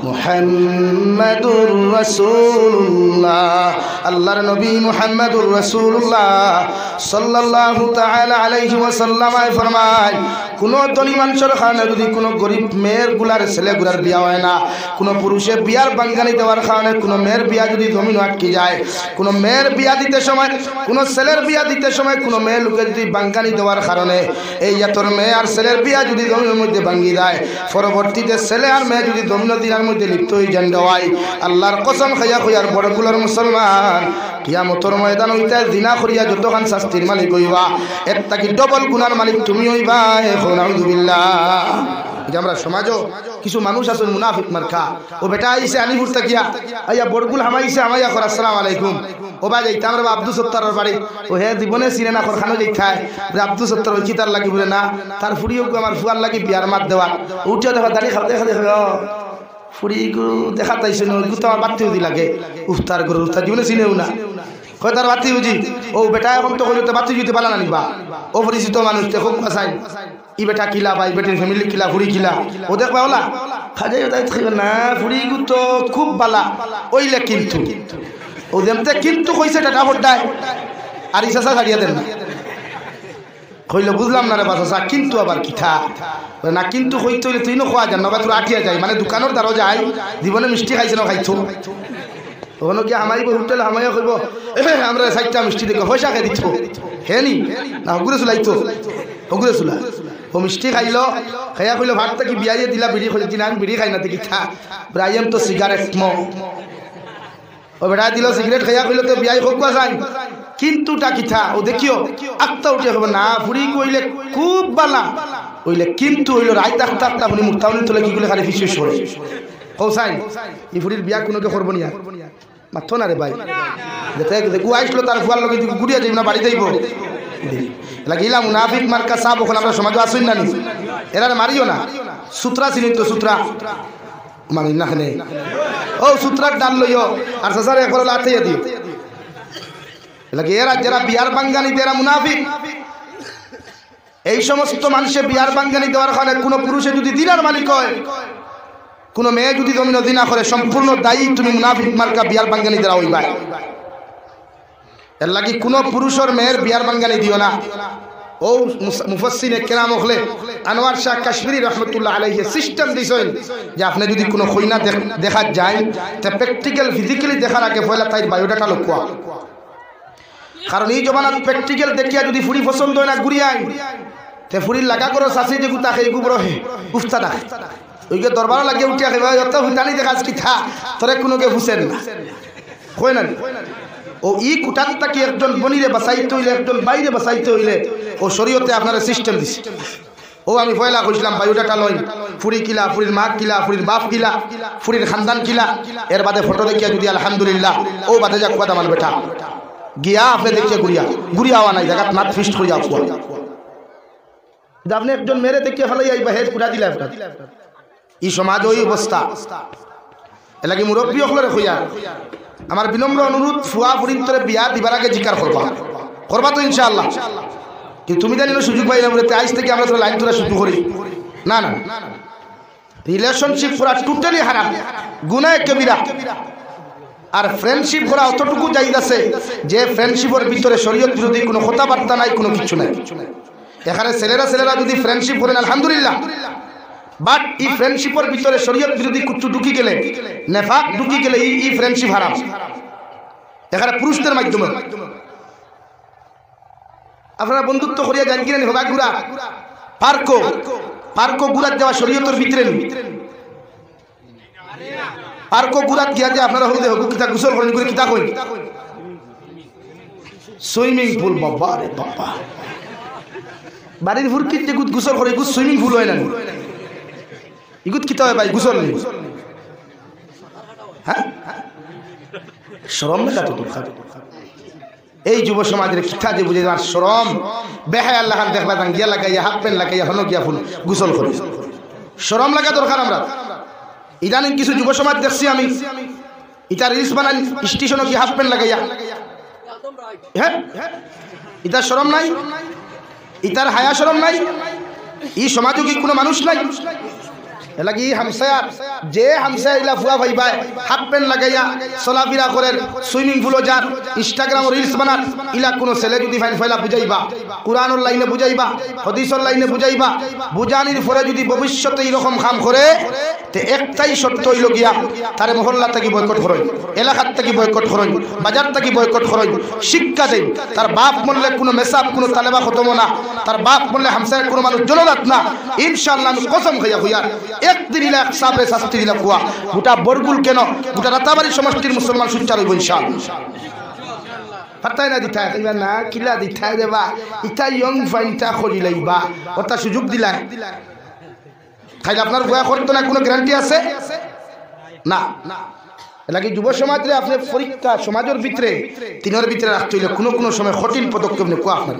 মুহাম্মাদুর রাসূলুল্লাহ আল্লাহর নবী মুহাম্মাদুর রাসূলুল্লাহ সাল্লাল্লাহু তাআলা আলাইহি ওয়াসাল্লাম ফরমায় কোন ধনী মানুষের খানে যদি কোনো গরিব মেয়ের গুলার ছেলে গুলার বিয়া হয় না কোনো পুরুষে বিয়ার বাঙ্গানি দেওয়ার কারণে কোনো মেয়ের বিয়া যদি জমিন আটকে যায় কোনো মেয়ের বিয়া দিতে সময় কোনো ছেলের বিয়া দিতে সময় কোনো মেয়ে লোকে যদি বাঙ্গানি দেওয়ার কারণে এই এতর মেয়ে আর ছেলের বিয়া যদি জমিনের মধ্যে ভাঙ্গি যায় পরবর্তীতে ছেলে আর মেয়ে যদি জমিন দিনার মধ্যে লিপ্ত হয়ে যান দেওয়ায় আল্লাহর কসম খাইয়া খুঁয়ার বড়গুলোর মুসলমান কিয়ামতের ময়দান হইতে জিনা করিয়া যতখান শাস্তির মালিক হইবা এর তাকি ডবল গুনার মালিক তুমি হইবা এখন আউযুবিল্লাহ যে আমরা সমাজও কিছু মানুষ আছে মুনাফিক মার্কা ও বেটা আইছে আলিপুর তাকিয়া আইয়া বড়গুল হামাইছে আমাইয়া কর আসসালামু আলাইকুম ও বা যাইতা আমরা আব্দুল সত্তারের বাড়ি ও হে জীবনে চিনে না কর খানো যাইতায় আব্দুল সত্তার ওই কিতার লাগি বলে না তার ফুড়িও আমার ফুয়ার লাগি বিয়ার মাত দেওয়া উঠে দেখা দাঁড়িয়ে খাওয়া দেখা দেখা ফুড়ি গরু দেখা তাইছে নগু তো আমার বাড়তেও দি লাগে উফতার গরু উফতার জীবনে চিনেও না কয় তার বাতি বুঝি ও বেটা এখন তো হইলে তো বাতি যদি পালা না নিবা ও পরিচিত মানুষ দেখো বাসাই ই বেটা কিলা বা ই বেটির ফ্যামিলি কিলা ফুড়ি কিলা ও দেখবা ওলা খাজাই ওটাই থাকবে না ফুড়ি গু তো খুব বালা ওইলে কিন্তু ও যেমতে কিন্তু কইছে টাটা ফোটায় আর ইসাসা ছাড়িয়ে দেন না কইলে বুঝলাম না রে বাসা কিন্তু আবার কিথা না কিন্তু কইতে হইলে তুই খোয়া যান না তোর আঠিয়া যায় মানে দোকানের দ্বারও যায় জীবনে মিষ্টি খাইছে না খাইছো ওখানে কি আমারই হোটেল আমায় কইব আমরা 60টা মিষ্টি দেখো পয়সা খাই দিচ্ছ হে নি না হুগুরে চুলাইতো হুগুরে চুলা ও মিষ্টি খাইল খাইয়া কইল ভাতটা কি বিয়াইয়ে দিলা বিড়ি খাইলি কিনা আমি বিড়ি খাই না দেখি খা ব্রাইম তো সিগারেট মো ও বেটা দিল সিগারেট খাইয়া কইল তো বিয়াই হোক যায় কিন্তু টা কিথা ও দেখিও আত্মা উঠে হবে না ফুড়ি কইলে খুব বালা ওইলে কিন্তু হইল রাইত আটটা আপনি মুক্তাউনি তোলে কি গুলো খালি ফিসে সরে কৌসাই ই ফুড়ির বিয়া কোনোকে করবো নিয়া মাথো না রে ভাই দেখু আইসলো তার ফুয়ার লোক ঘুরিয়া যাইব না বাড়ি যাইব লাগিলা মুনাফিক মার্কা সাপ ওখানে আমরা সমাজে আসুন না নি এরা মারিও না সূত্রা চিনি তো সূত্রা মানি না খানে ও সূত্রার ডাল লইও আর সাসার একবার লাথাইয়া দিও লাগে এরা যারা বিয়ার বাঙ্গানি এরা মুনাফিক এই সমস্ত মানুষে বিয়ার বাঙ্গানি দেওয়ার কারণে কোনো পুরুষে যদি দিনার মালিক হয় কোনো মেয়ে যদি জমিন দিনা করে সম্পূর্ণ দায়ী তুমি মুনাফিক মার্কা বিয়ার বাঙ্গানি দেওয়া হইবা এর লাগি কোনো পুরুষের মেয়ের বিয়ার বাঙ্গানি দিও না ও মুফাসসিরে কেরাম হলে আনোয়ার শাহ কাশ্মীরি রহমতুল্লাহ আলাইহি সিস্টেম দিছেন যে আপনি যদি কোনো কইনা দেখা যায় তে প্র্যাকটিক্যাল ফিজিক্যালি দেখার আগে পয়লা তাই বায়োডাটা লক্ষ্য কারণ এই জমানাত প্র্যাকটিক্যাল দেখিয়া যদি ফুড়ি পছন্দ হয় না ঘুরিয়াই তে ফুড়ির লাগা করো শাসি যে গুতা খেয়ে গুবর হে উফতাদা ওইকে দরবার লাগিয়ে উঠিয়া খেয়ে অত হুতানি দেখাস কি থা তোরে কোনোকে ফুসেন না কই না ও ই কুটানটা কি একজন বনিরে বাঁচাইতে হইলে একজন বাইরে বাঁচাইতে হইলে ও শরীয়তে আপনার সিস্টেম দিছে ও আমি পয়লা কইছিলাম বায়োডাটা লই ফুরি কিলা ফুরির মা কিলা ফুরির বাপ কিলা ফুরির খানদান কিলা এর বাদে ফটো দেখিয়া যদি আলহামদুলিল্লাহ ও বাদে যা কথা মান বেটা গিয়া আপনি দেখিয়া গুড়িয়া হওয়া নাই জায়গা নাত ফিস্ট করিয়া কুয়া আপনি একজন মেরে দেখিয়া ফেলাই আইবা হেড পুরা দিলা একটা এই সমাজ ওই অবস্থা এলাকি মুরব্বী হলে হইয়া আমার বিনম্র অনুরোধ ফুয়া ফুরির তোরে বিয়া দিবার আগে জিকার করবা তো ইনশাআল্লাহ কিন্তু তুমি জানি সুযোগ পাই না বলে আজ থেকে আমরা তো লাইন তোরা শুরু করি না না রিলেশনশিপ করা টোটালি হারাম গুনাহ কবিরা আর ফ্রেন্ডশিপ করা অতটুকু জায়েজ আছে যে ফ্রেন্ডশিপের ভিতরে শরীয়ত বিরোধী কোনো কথাবার্তা নাই কোনো কিছু নাই এখানে ছেলেরা যদি ফ্রেন্ডশিপ করেন আলহামদুলিল্লাহ বাট এই ফ্রেন্ডশিপের ভিতরে শরীয়ত বিরোধী কিছু ঢুকি গেলে নেফাক ঢুকি গেলে এই ফ্রেন্ডশিপ হারাম এখানে পুরুষদের মাধ্যমে আপনারা বন্ধুত্ব করিয়া জান কিনা হোগা গুড়া পার্কো গুড়াত যাওয়া শরীয়তের ভিতরে পার্কো গুড়াত গিয়া যে আপনারা হইলে হোক কিতা গোসল করেন করে কিতা কই সুইমিং পুল বাবা রে বাবা বাড়ির ফুরকিত যে গোসল করে গুড সুইমিং পুল হয় না ইগুত কিতা হয় ভাই গোসল নেই হ্যাঁ শরম না তো এই যুব সমাজের কিতা যে বুঝে আর শরম বেহায় আল্লাহ খান দেখবা যান গিয়া লাগাইয়া হাফ প্যান্ট লাগাইয়া হন গিয়া ফুল গোসল করে শরম লাগা দরকার আমরা ইদানিং কিছু যুব সমাজ দেখছি আমি ইটা রিলস বানান স্টেশনে গিয়ে হাফ প্যান্ট লাগাইয়া হ্যাঁ ইটার শরম নাই ইটার হায়া শরম নাই এই সমাজে কি কোনো মানুষ নাই এলাকি হামসায়া যে হামসায়া ইলা ফুয়া ভাই ভাই হাফ প্যান্ট লাগাইয়া চলাফেরা করেন সুইমিং পুলও যান ইনস্টাগ্রাম রিলস বানান ইলা কোনো ছেলে যদি ফাইন ফাইলা বুঝাইবা কোরআনের লাইনে বুঝাইবা হাদিসের লাইনে বুঝাইবা বুঝানির পরে যদি ভবিষ্যতে এরকম কাম করে তে একটাই সত্য হইল গিয়া তারে মহল্লা থেকে বয়কট করেন এলাকার থেকে বয়কট করেন বাজার থেকে বয়কট করেন শিক্ষা দেন তার বাপ মরলে কোনো মেসাব কোনো তালেবা খতম না তার বাপ মরলে হামসায় কোনো মানুষ জনজাত না ইনশাআল্লাহ আমি কসম খাইয়া হইয়া একদিন ইলা সাবরে শাস্তি দিলা কুয়া গোটা বরগুল কেন গোটা রাতাবাড়ি সমষ্টির মুসলমান সুচার হইব ইনশাআল্লাহ পাতাই না দিতা ইবা না কিলা দিতা দেবা ইটা ইয়ং ফাইনটা করি লাইবা ওটা সুযোগ দিলা খাইলে আপনার গোয়া করতো না কোনো গ্যারান্টি আছে না এলাকি যুব সমাজে আপনি পরীক্ষা সমাজের ভিতরে তিনের ভিতরে রাখতে হইলে কোনো সময় কঠিন পদক্ষেপ নেই কোয়া আপনার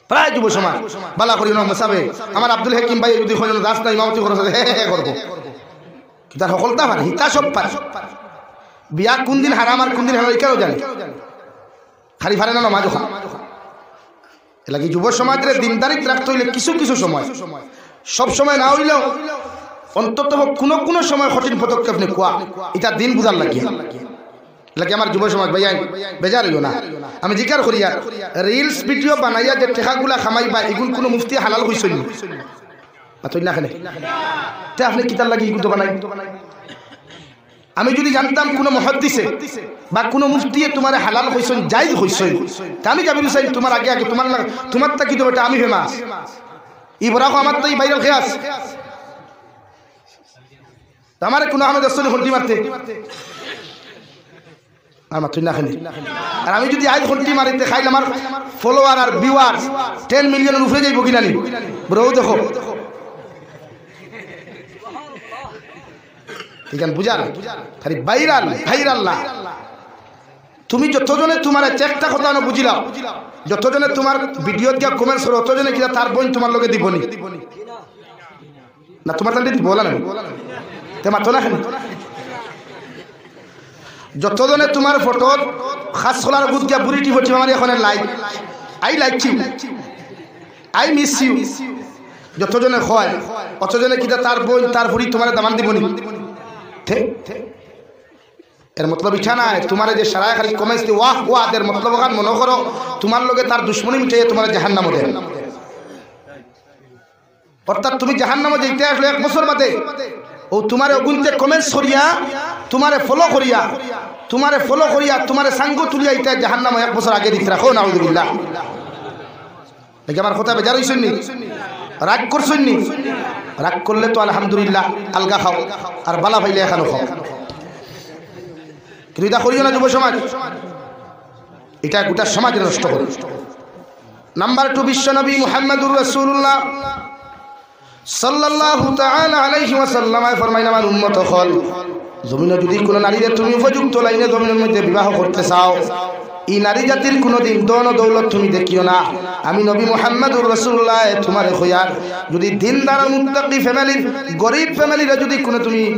প্রায় যুব সমাজ বালা করি না মেসাবে আমার আব্দুল হাকিম ভাই যদি রাস্তা ইমামতি করে হে করবো তার সকলটা পারে হিতা সব পারে বিয়া কোন দিন হারাম আর কোন দিন হারাম কেন জানে খালি পারে না নমাজ ওখা এলাকি যুব সমাজের দিনদারিত রাখতে হইলে কিছু সময় সব সময় না হইলেও অন্তত কোনো সময় কঠিন পদক্ষেপ নেই কোয়া এটা দিন বুঝার লাগিয়ে লাগে আমার যুব সমাজ ভাইয়া বেজার হইও না আমি জিকার করি আর রিলস ভিডিও বানাইয়া যে টেকাগুলা খামাইবা এগুলো কোনো মুফতি হালাল হইছই না খেলে তে আপনি কিতার লাগে এগুলো বানাই আমি যদি জানতাম কোনো মুহাদ্দিসে বা কোনো মুফতি তোমার হালাল হইছই জায়েজ হইছই তা আমি যাবি চাই তোমার আগে তোমার তা কি তো বেটা আমি ফেমাস ইবরাহ আমার তো এই ভাইরাল খেয়াস আমার কোনো আহমেদ আসলে ঘন্টি মারতে আমার তুই না খালি আর আমি যদি আজ ঘন্টি মারিতে খাইলে আমার ফলোয়ার আর ভিউয়ার 10 মিলিয়নের উপরে যাইব কিনা নি ব্রো দেখো ঠিক আছে বুঝার খালি ভাইরাল না তুমি যতজনে তোমার একটা কথা না বুঝিলাও যতজনে তোমার ভিডিও দিয়া কমেন্টস করো ততজনে কিনা তার বোন তোমার লগে দিবনি না তোমার তান্ডি বলা না তে মাতো না খালি যতজনে তোমার ফটো খাস খোলার গুদ দিয়া বুড়ি টিপ আমার এখন I like you I miss you যতজনে হয় অতজনে কিনা তার বোন তার বুড়ি তোমার দামান দিবনি ঠিক এর মতলব ইচ্ছা নাই তোমার যে সারায় খালি কমেন্টস দি ওয়াহ এর মতলব গান মনে করো তোমার লগে তার দুশ্মনী মিটাইয়ে তোমার জাহান্নামে দেন অর্থাৎ তুমি জাহান্নামে যেতে আসলে 1 বছর বাদে ও তোমারে অগুনতে কমেন্টস করিয়া তোমারে ফলো করিয়া তোমারে সাঙ্গ তুলিয়া ইটা জাহান্নামে 1 বছর আগে দিতে রাখো নাউযুবিল্লাহ দেখি আমার কথা বেজার হইছেন নি রাগ করছেন নি রাগ করলে তো আলহামদুলিল্লাহ আলগা খাও আর বালা ভাইলে এখানো খাও কিন্তু এটা করিও না যুব সমাজ এটা গোটা সমাজ নষ্ট করে নাম্বার 2 বিশ্বনবী মুহাম্মদুর রাসূলুল্লাহ সাল্লাল্লাহু তাআলা আলাইহি ওয়াসাল্লাম ফরমাইলেন আমার উম্মত হল জমিনে যদি কোনো নারীদের তুমি উপযুক্ত লাইনে জমিনের মধ্যে বিবাহ করতে চাও এই নারী জাতির কোনোদিন দন দৌলত তুমি দেখিও না আমি নবী মুহাম্মদুর রাসূলুল্লাহ তোমারে খোয়ার যদি দিনদার মুত্তাকি ফ্যামিলির গরিব ফ্যামিলির যদি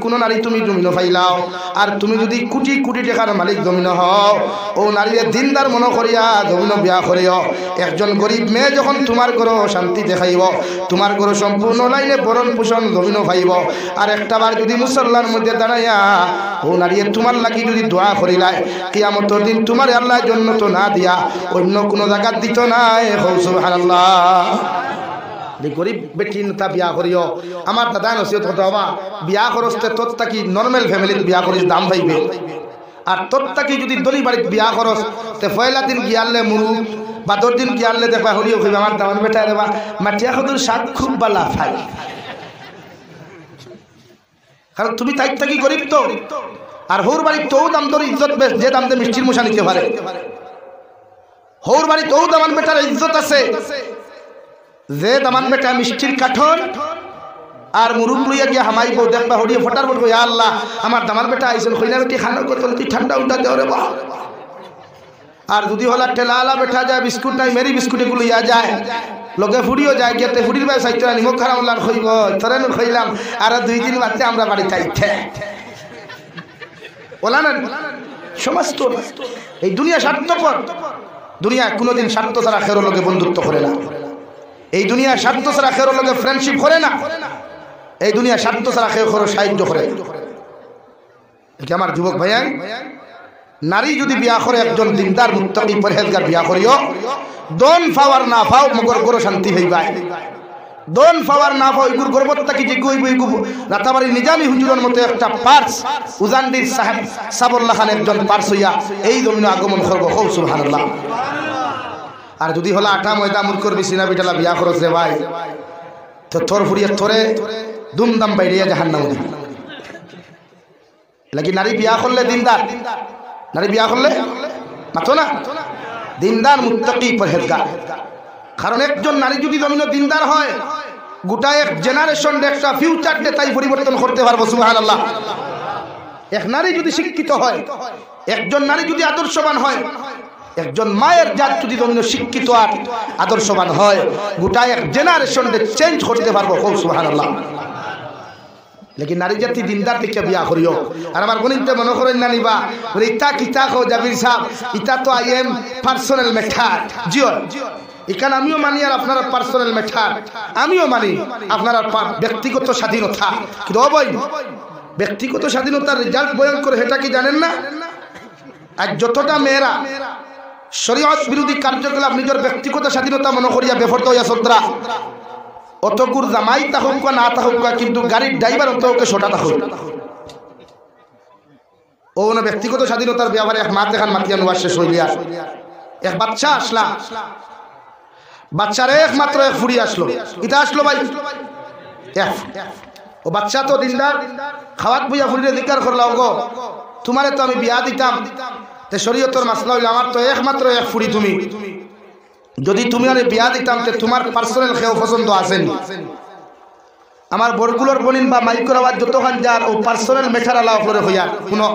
কোনো নারী তুমি জমিন পাইলাও আর তুমি যদি কোটি কোটি টাকার মালিক জমিন হও ও নারীর দিনদার মনে করিয়া জমিন বিয়া করিও একজন গরিব মেয়ে যখন তোমার ঘর শান্তি দেখাইব তোমার ঘর সম্পূর্ণ লাইনে বরণ পোষণ জমিন পাইব আর একটাবার যদি মুসল্লার মধ্যে দাঁড়াইয়া ও নারী তোমার লাগি যদি দোয়া করিলায় কিয়ামতের দিন তোমার আল্লাহ তো না দিয়া অন্য কোনো জায়গা দিত না সুবহানাল্লাহ গরিব বেটি তা বিয়া করিও আমার দাদা নসিহত কথা হবা বিয়া করতে তোর তাকি নর্মাল ফ্যামিলিতে বিয়া করিস দাম পাইবে আর তোর তাকি যদি দলি বাড়িতে বিয়া করস তে পয়লা দিন গিয়ালে মুরু বা 10 দিন গিয়ালে দেখবা হরিও কইবা আমার দামান বেটা দেবা মাটিয়া খদুর শাক খুব বালা খাই কারণ তুমি তাই থাকি গরিব তো আর হৌর বাড়ি তো দাম তোর ইজ্জত বেশ যে দাম দিয়ে মিষ্টির মশা নিতে পারে হৌর বাড়ি তো দামান বেটার ইজ্জত আছে যে দামান বেটা মিষ্টির কাঠন আর মুরুব লইয়া গিয়া হামাইব দেখবা হরিয়ে ফটার বলবো ইয়া আল্লাহ আমার দামান বেটা আইছেন কইনা বেটি খানার কতলতি ঠান্ডা উল্টা দেও রে বাপ আর যদি হলা টেলালা বেটা যায় বিস্কুট নাই মেরি বিস্কুট এগুলো ইয়া যায় লগে ফুড়িও যায় গেতে ফুড়ির বাই সাইতে নিমক খারাপ উল্লার খইব তরেন খইলাম আর 2 দিন বাদে আমরা বাড়ি থাইতে ওলা না সমাজ তো এই দুনিয়া স্বার্থপর দুনিয়া কোনোদিন স্বার্থ ছাড়া খেরো লোকে বন্ধুত্ব করে না এই দুনিয়া স্বার্থ ছাড়া খেরো লোকে ফ্রেন্ডশিপ করে না এই দুনিয়া স্বার্থ ছাড়া খেরো সাহায্য করে এটা আমার যুবক ভাইয়া নারী যদি বিয়া করে একজন দিনদার মুত্তাকি পরহেজগার বিয়া করিও দন পাওয়ার না পাও মগর গরো শান্তি হইবা দন পাওয়ার না পাও ইগুর গর্বত্তা কি জিগু হইব ইগু রাতাবাড়ি নিজামী হুজুরের মতো একটা পার্স উজানদির সাহেব সাবুল্লাহ খান একজন পার্স হইয়া এই জমিনে আগমন করবো হৌ সুবহানাল্লাহ আর যদি হলা আটা ময়দা মুরকর বিছিনা বিটালা বিয়া করছ রে ভাই তো তোর ফুরিয়ে তোরে দুমদাম বাইরিয়া জাহান্নাম দিবি লাগি নারী বিয়া করলে দিনদার নারী বিয়া করলে মাতো না দিনদার মুত্তাকি পরহেজগার কারণ একজন নারী যদি জমিনে দিনদার হয় গোটা এক জেনারেশন একটা ফিউচার ডে তাই পরিবর্তন করতে পারবো সুবহানাল্লাহ এক নারী যদি শিক্ষিত হয় একজন নারী যদি আদর্শবান হয় একজন মায়ের জাত যদি জমিনে শিক্ষিত আর আদর্শবান হয় গোটা এক জেনারেশন ডে চেঞ্জ করতে পারবো সুবহানাল্লাহ लेकिन नारी जाति दिनदार देखिए बिया करियो और हमार गणित मनो करें ना निबा बोले इता किता को जाबिर साहब इता तो आई एम पर्सनल मैटर जियो इकान आमियो मानी और अपना पर्सनल मैटर आमियो मानी अपना व्यक्तिगत स्वाधीनता कि दो भाई व्यक्तिगत स्वाधीनतार रिजल्ट बयान करे हेटा कि जानेन ना आज যতটা মেয়েরা শরীয়ত বিরোধী কার্যকলাপ নিজের ব্যক্তিগত স্বাধীনতা মনে করিয়া বেফরত হইয়া সদরা অতকুর জামাই থাকুক না থাকুক কিন্তু গাড়ির ড্রাইভার অতকে ছোটা থাকুক ও না ব্যক্তিগত স্বাধীনতার ব্যাপারে এক মাত দেখান মাতিয়ান ওয়ার শেষ হইলিয়া এক বাচ্চা আসলা বাচ্চার একমাত্র এক ফুড়ি আসলো এটা আসলো ভাই ও বাচ্চা তো দিনদার খাওয়াত বুঝা ফুড়িরে জিজ্ঞার করলাম গো তোমারে তো আমি বিয়া দিতাম তে শরীয়তের মাসলা হইল আমার তো একমাত্র এক ফুড়ি তুমি যদি তুমি আরে বিয়া দিতাম তে তোমার পার্সোনাল খেও পছন্দ আসেন আমার বরগুলোর বনিন বা মাইকর আওয়াজ যতখান যার ও পার্সোনাল মেটার আলা করে হইয়া শুনো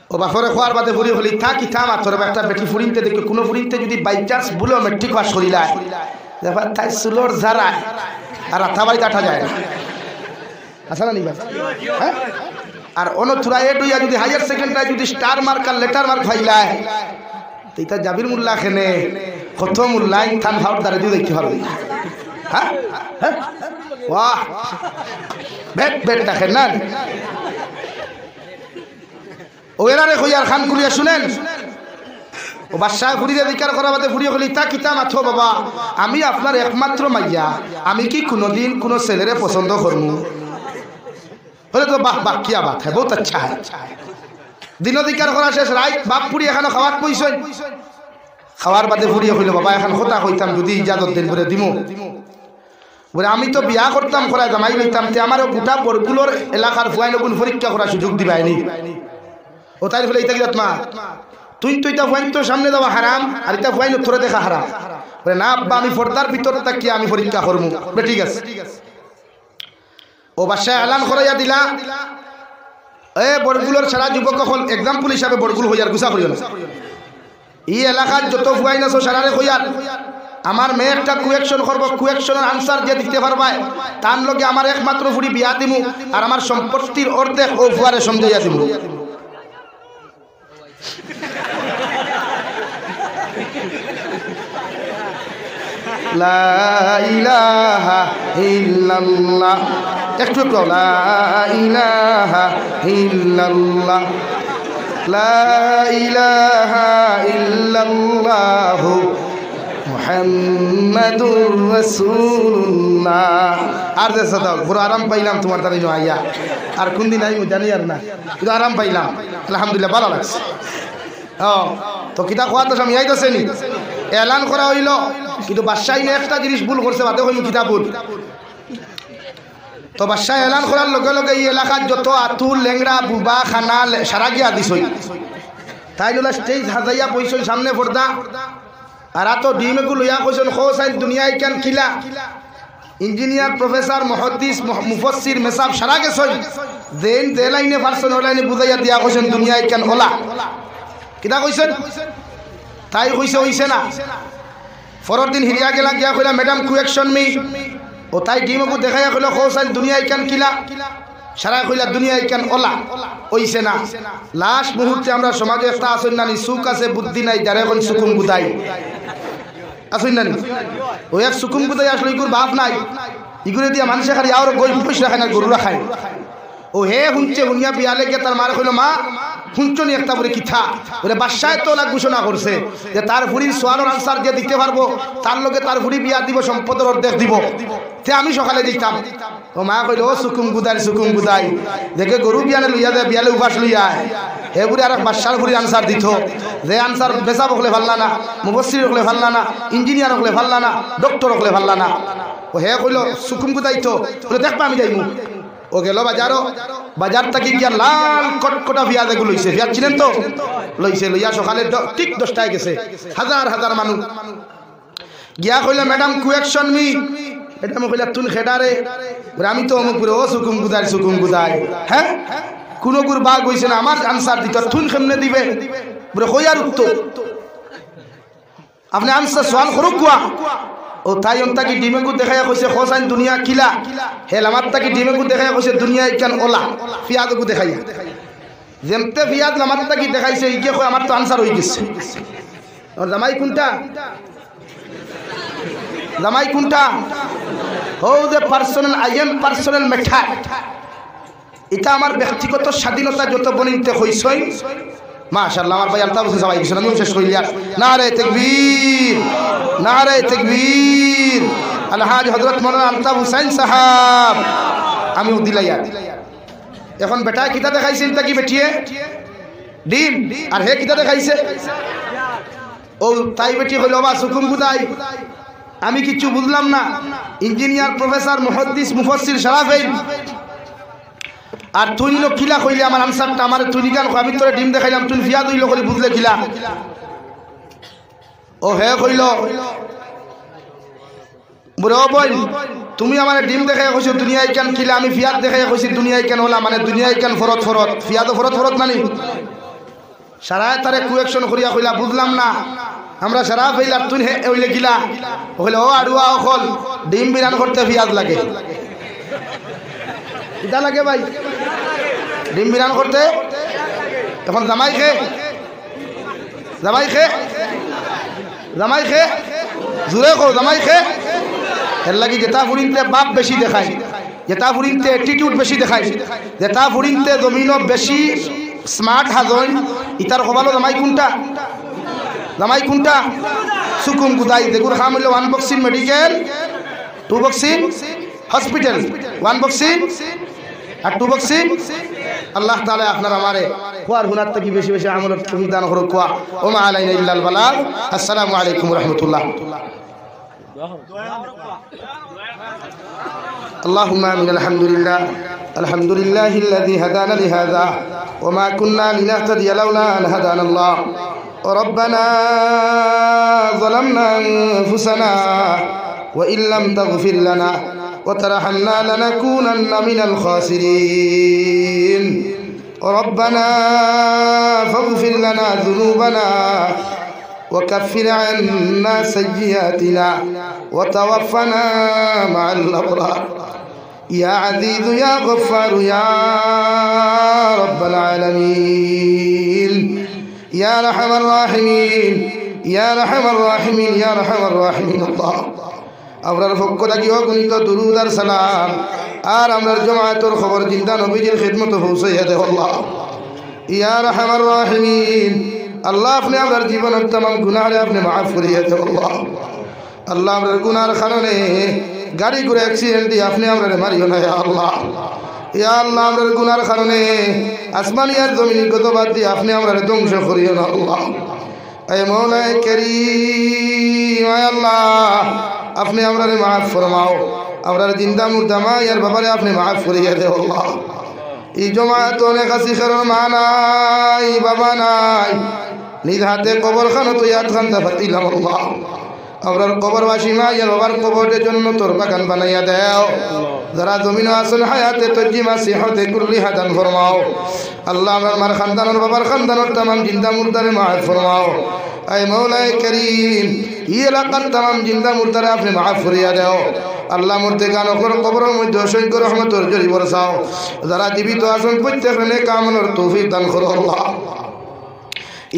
ও বাফরে খোয়ার বাদে ফুরি হলি থাকি থাম তোর একটা বেটি ফুরিনতে দেখে কোনো ফুরিনতে যদি বাই চান্স বুলো মেট্রিক পাস করিলা দেখবা তাই সুলোর যারা আর আথাবাড়ি কাটা যায় আসা না নিবা হ্যাঁ আর অনথুরা এ টুইয়া যদি হায়ার সেকেন্ডারি যদি স্টার মার্ক আর লেটার মার্ক ফাইলায় এইটা জাবির মোল্লা খেনে কত মোল্লাইন থান ভাউট দাঁড়ে দিয়ে দেখতে পারবে হ্যাঁ হ্যাঁ বাহ বেট বেট দেখেন না ও এরারে কইয়ার খান কুলিয়া শুনেন ও বাদশাহ ফুরিয়ে দিকার করা বাদে ফুরিয়ে হলি তা কিতা মাথো বাবা আমি আপনার একমাত্র মাইয়া আমি কি কোনোদিন কোনো ছেলেরে পছন্দ করবো বলে তো বাহ বাহ কিয়া বাত হ্যাঁ বহুত আচ্ছা হ্যাঁ দিন অধিকার করা শেষ রাইট বাপ পুরি এখানে খাওয়ার পয়সই খাওয়ার বাদে ফুরিয়ে হইল বাবা এখন কথা কইতাম যদি ইজাজত দিন করে দিমু বলে আমি তো বিয়া করতাম করা জামাই লইতাম তে আমারও গোটা বরগুলোর এলাকার ফুয়াই নগুন পরীক্ষা করার সুযোগ দিবাইনি ও তাই ফেলে ইতা কি মা তুই তো এটা ফাইন তো সামনে যাওয়া হারাম আর এটা ফাইন তোরে দেখা হারাম বলে না আব্বা আমি পর্দার ভিতরে থাকি আমি পরীক্ষা করবো বলে ঠিক আছে ও বাসায় এলান করাইয়া দিলা এ বড়গুলোর সারা যুবক কখন এক্সাম্পল হিসাবে বড়গুলো হইয়ার গুছা করিও না এই এলাকার যত ফুয়াইন আছো সারারে হইয়ার আমার মেয়ে একটা কুয়েকশন করবো কুয়েকশনের আনসার যে দিতে পারবায় তার লগে আমার একমাত্র ফুড়ি বিয়া দিমু আর আমার সম্পত্তির অর্ধেক ও ফুয়ারে সমঝাইয়া দিমু লা ইলাহা ইল্লাল্লাহ একটু একটু লা ইলাহা ইল্লাল্লাহ লা ইলাহা ইল্লাল্লাহ মুহাম্মাদুর রাসূলুল্লাহ আর দেশে দাও পুরো আরাম পাইলাম তোমার তারে আইয়া আর কোন দিন আই জানি আর না কিন্তু আরাম পাইলাম আলহামদুলিল্লাহ ভালো লাগছে তো কিতা খোয়া তো আমি আইতেছে নি এলান করা হইল কিন্তু বাদশাহ একটা জিনিস ভুল করছে বাদে হইল কিতা ভুল তো বাদশাহ এলান করার লগে লগে এই এলাকার যত আতুর লেংরা বুবা খানা সারা গিয়া দিস তাই জন্য স্টেজ সাজাইয়া বইসই সামনে পর্দা আর এত ডিমেগু লইয়া কইছেন খোসাইন দুনিয়ায় কেন খিলা ইঞ্জিনিয়ার প্রফেসর মুহাদ্দিস মুফাসসির মেসাব সারা গেছই দেন যে লাইনে পারছেন ওই লাইনে বুঝাইয়া দিয়া কইছেন দুনিয়ায় কেন ওলা কিতা কইছেন তাই কইছে হইছে না পরের দিন হিরিয়া গেলা গিয়া কইলা ম্যাডাম কুয়েকশন মি ও তাই ডিমগু দেখাইয়া কইলা খোসাইন দুনিয়ায় কেন খিলা সারা কইলা দুনিয়ায় কেন ওলা হইছে না লাস্ট মুহূর্তে আমরা সমাজে একটা আসেন নানি সুখ আছে বুদ্ধি নাই যারা এখন সুকুম গুদাই আসুন নানি ওই এক সুকুম গুদাই আসলে ইগুর বাপ নাই ইগুরে দিয়া মানুষে খালি আর গই পয়সা খায় না গরু রাখায় ও হে হুঁচে হুনিয়া বিয়ালে গিয়ে তার মারে কইল মা হুঁচনি একটা বলে কিথা বলে বাদশাহ তো লাগ ঘোষণা করছে যে তার ভুড়ির সোয়ানোর আনসার যে দিতে পারবো তার লগে তার ভুড়ি বিয়া দিব সম্পদের অর্ধেক দিব তে আমি সকালে দিতাম ও মা কইল ও সুকুম গুদাই দেখে গরু বিয়ালে লইয়া দেয় বিয়ালে উপাস লইয়া হে বুড়ি আর বাদশার ভুড়ির আনসার দিত যে আনসার বেচা বকলে ভাল্লা না মুফাসসির হকলে ভাল্লা না ইঞ্জিনিয়ার হকলে ভাল্লা না ডক্টর হকলে ভাল্লা না ও হে কইল সুকুম গুদাই তো বলে দেখবা আমি যাইমু ও গেল বাজার থেকে গিয়া লাল কটকটা পেঁয়াজ এগুলো লইছে পেঁয়াজ চিনেন তো লইছে লইয়া সকালে ঠিক 10টায় গেছে হাজার হাজার মানুষ গিয়া কইলা ম্যাডাম কুয়েকশন মি ম্যাডাম কইলা তুন খেডারে আমি তো অমুক ও সুকুম গুদাই হ্যাঁ কোন গুর বাঘ হইছে না আমার আনসার দিত তুন কেমনে দিবে বলে কইয়ার উত্তর আপনি আনসার সওয়াল করুক কুয়া ও তাই অন্তাকি ডিমেগু দেখাইয়া কইছে খোসাইন দুনিয়া কিলা হেল আমার তাকি ডিমেগু দেখাইয়া কইছে দুনিয়া ইকান ওলা পিয়াদগু দেখাইয়া যেমতে পিয়াদ আমার তাকি দেখাইছে ইকে কই আমার তো আনসার হই গেছে আর জামাই কোনটা ও যে পার্সোনাল পার্সোনাল মেথড এটা আমার ব্যক্তিগত স্বাধীনতা যত বনিতে হইছই মাশাআল্লাহ আমার ভাই আলতা বসে সবাই কিছু আমি শেষ কইলিয়া নারে তাকবীর আলহাজ হযরত মাওলানা আলতাফ হুসাইন সাহেব আমি দিলাইয়া এখন বেটা কিতা দেখাইছে তা কি বেটিয়ে ডিম আর হে কিতা দেখাইছে ও তাই বেটি হইল বা সুকুম গুদাই আমি কিছু বুঝলাম না ইঞ্জিনিয়ার প্রফেসর মুহাদ্দিস মুফাসসির শারাফাইন আর তুই লোক কিলা কইলে আমার আনসারটা আমার তুই গান আমি তোরে ডিম দেখাইলাম তুই ফিয়া দইল করে বুঝলে কিলা ও হে কইল বলে ও বল তুমি আমার ডিম দেখাই কইছো দুনিয়ায় কেন কিলা আমি ফিয়াদ দেখাই কইছি দুনিয়ায় কেন হলা মানে দুনিয়ায় কেন ফরত ফিয়াদ ফরত মানি সারায় তারে কুয়েকশন করিয়া কইলা বুঝলাম না আমরা সারা ফেইলা তুই হে ওইলে কিলা কইলে ও আড়ুয়া অকল ডিম বিরান করতে ফিয়াদ লাগে কিটা লাগে ভাই ডিম বিরান করতে এখন জামাই খে জুড়ে কো জামাই খে এর লাগি যেটা ফুরিনতে বাপ বেশি দেখায় যেটা ফুরিনতে অ্যাটিটিউড বেশি দেখায় যেটা ফুরিনতে জমিনও বেশি স্মার্ট হাজয় ইতার কবালো জামাই কোনটা সুকুম গুদাই দেগুর খাম হইল 1 boxing medical 2 boxing hospital 1 boxing আর 2 বক্সিং আল্লাহ তাআলা আপনার আমারে কোয়ার হুনার থেকে বেশি বেশি আমল তুমি দান করো কোয়া ও মা আলাইনা ইল্লাল বালাগ আসসালামু আলাইকুম ওয়া রাহমাতুল্লাহ اللهم آمين الحمد لله الذي هدانا لهذا وما كنا لنهتدي لولا أن هدانا الله ربنا ظلمنا أنفسنا وإن لم تغفر لنا وترحمنا لنكونن من الخاسرين ربنا فاغفر لنا ذنوبنا وكفر عنا سيئاتنا وتوفنا مع الأبرار يا عزيز يا غفار يا رب العالمين يا أرحم الراحمين يا أرحم الراحمين يا أرحم الراحمين الله আমরার পক্ষ থেকে অগণিত দুরূদ আর সালাম আর আমরার জামাতের খবর জিন্দা নবীজির খিদমতে পৌঁছাইয়া দেও আল্লাহ ইয়া আরহামার রাহিমিন আল্লাহ আপনি আমরার জীবনের तमाम গুনাহরে আপনি maaf করিয়া দেও আল্লাহ আল্লাহ আমরার গুনাহর কারণে গাড়ি ঘোড়া অ্যাক্সিডেন্ট দিয়ে আপনি আমরারে মারিও না ইয়া আল্লাহ ইয়া আল্লাহ আমরার গুনাহর কারণে আসমানি আর জমিনি গতবাদ দিয়ে আপনি আমরারে ধ্বংস করিও না আল্লাহ اے مولا کریم اے اللہ اپنے امرے معاف فرماؤ امرے زندہ مردہ مایر بابرے اپنے معاف کریے دے اللہ ای جماعتوں نے خاصی خیر مانائی بابا نائی নিধাতে কবরখানা তো ইয়াদ খান দাফাতিলাম আল্লাহ আমরার কবরবাসী মায়ের বাবার কবরের জন্য তোর বাগান বানাইয়া দাও যারা জমিন আসল হায়াতে তজ্জিমা সিহতে কুল্লি হাদান ফরমাও আল্লাহ আমার মার খানদানের বাবার খানদানের तमाम জিন্দা মুর্দারে মাফ ফরমাও اے مولا کریم یہ এলাকার तमाम জিন্দা মুর্দারে আপনি মাফ করিয়া দাও আল্লাহ মুর্দেগান ওর কবরের মধ্যে অসংখ্য রহমতের ঝরি বরসাও যারা জীবিত আছেন প্রত্যেককে নেক আমলের তৌফিক দান করো আল্লাহ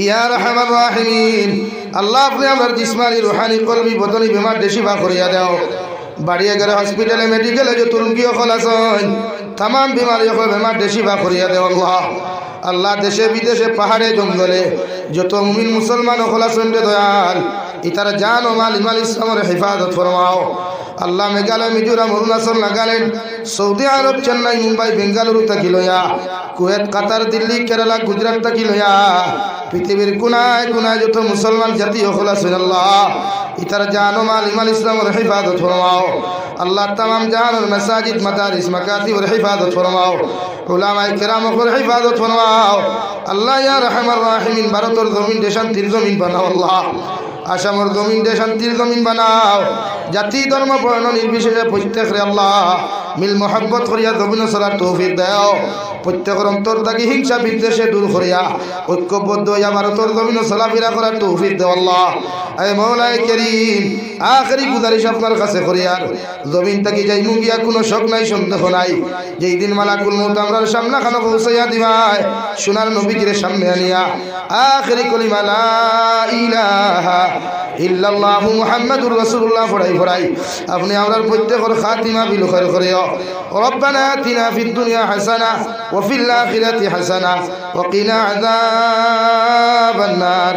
ইয়া আরহামার রাহিমিন আল্লাহ আপনি আমার জিসমানি রুহানি কলবি বদনি বিমার শিফা করিয়া দাও বাড়িয়ে গেলে হসপিটালে মেডিকেলে যত রোগী হল আছেন तमाम बीमारी को बीमार शिफा करिया दे अल्लाह अल्लाह देशे विदेशे पहाड़े जंगले जो तो मुमिन मुसलमान हल आছেন दयाल इतार जान और माल इमाल इस्लामेर हिफाजत फरमाओ अल्लाह मेघालय मिजोराम अरुणाचल नागालैंड सऊदी आरब चेन्नई मुम्बई बेंगालुरु तक लया कुवैत कतार दिल्ली केरला गुजरात तक लया पृथिवीर कोनाय कोनाय जो तो मुसलमान जाति हल आছেন अल्लाह इतार जान और माल इमाल इस्लामेर हिफाजत फरमाओ अल्लाह तमाम जान और मसाजिद मदारिस मकातिब और हिफाजत फरमाओ उलामाए किराम और हिफाजत फरमाओ अल्लाह या रहमान राहिमीन भारत और जमीन दे शांतिर जमीन बनाओ अल्लाह आसाम और जमीन दे शांतिर जमीन बनाओ जाति धर्म वर्ण निर्विशेषे प्रत्येक अल्लाह मिल मोहब्बत करिया जमीन चलार तौफिक दाओ प्रत्येकर अंतर थेके हिंसा विद्वेषे दूर करिया ऐक्यबद्ध हइया भारतेर जमीन चलाफेरा करार तौफिक दाओ अल्लाह ए मौला करीम आखिरी गुजारिश आपनार काछे करिया जमीन थेके जाइमु गिया कोनो शक नाई सन्देह नाई जेई दिन मालाकुल मौत आमरार सामनाखाने पौঁছাইয়া दिबाय सोनार नबीजिर सामने आनिया आखिरी कलिमा ला इलाहा इल्लल्लाहु मुहम्मदुर रसूलुल्लाह फराई फराई अपने आमरार प्रत्येकर खातिमा बिल खैर करियो रब्बाना आतिना फिद दुनिया हसना व फिल आखिराति हसना व क़िना अज़ाबन नार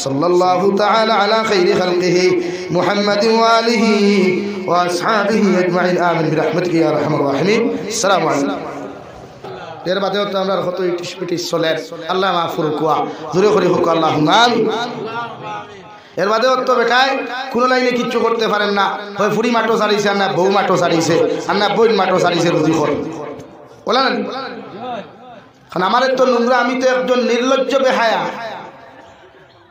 सल्लल्लाहु तआला अला खैरि खल्क़िहि मुहम्मदिन व आलिहि व असहाबिहि अजमाइन आमीन बिरहमतिका या अरहमर राहिमीन अस्सलामु अलैकुम এর বাদেও তো আমরা কত ইটিস চলে আল্লাহ মাফ করুক জোরে করে হোক আল্লাহুম্মা আমিন এর বাদেও তো বেটায় কোন লাইনে কিচ্ছু করতে পারেন না হয় ফুড়ি মাটো সারিছে আর না বউ মাটো সারিছে আর না বই মাটো সারিছে রুজি কর বলা না কারণ আমার তো নোংরা আমি তো একজন নির্লজ্জ বেহায়া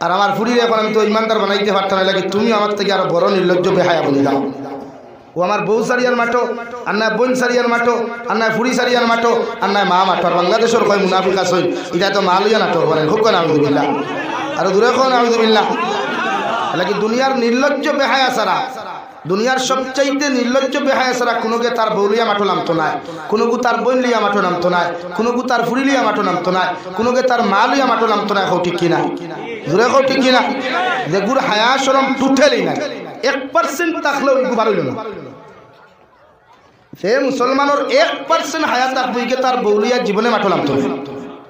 আর আমার ফুড়ির এখন আমি তো ইমানদার বানাইতে পারতাম না লাগে তুমি আমার থেকে আরো বড় নির্লজ্জ বেহায়া বলে দাও ও আমার বউ সারিয়ার মাটো আর না বোন সারিয়ার মাটো আর না ফুড়ি সারিয়ার মাটো আর না মা মাটো আর বাংলাদেশের কয় মুনাফিক আছে এটা তো মালইয়া নাটক বলেন খুব কোন আউযুবিল্লাহ আর দূরে কোন আউযুবিল্লাহ লাগে দুনিয়ার নির্লজ্জ বেহায়া সারা দুনিয়ার সবচাইতে নির্লজ্জ বেহায়া সারা কোনোকে তার বউলিয়া মাটো নামতো না কোনোকে তার বোন লিয়া মাটো নামতো না কোনোকে তার ফুড়ি লিয়া মাটো নামতো না কোনোকে তার মা লিয়া মাটো নামতো না ঠিক কিনা দূরে ঠিক কিনা যেগুর হায়া শরম টুটেলই না 1% থাকলেও ইগু ভালো হইল না সে মুসলমানের 1% হায়া থাকবে তার বউলিয়া জীবনে মাটো নামতো না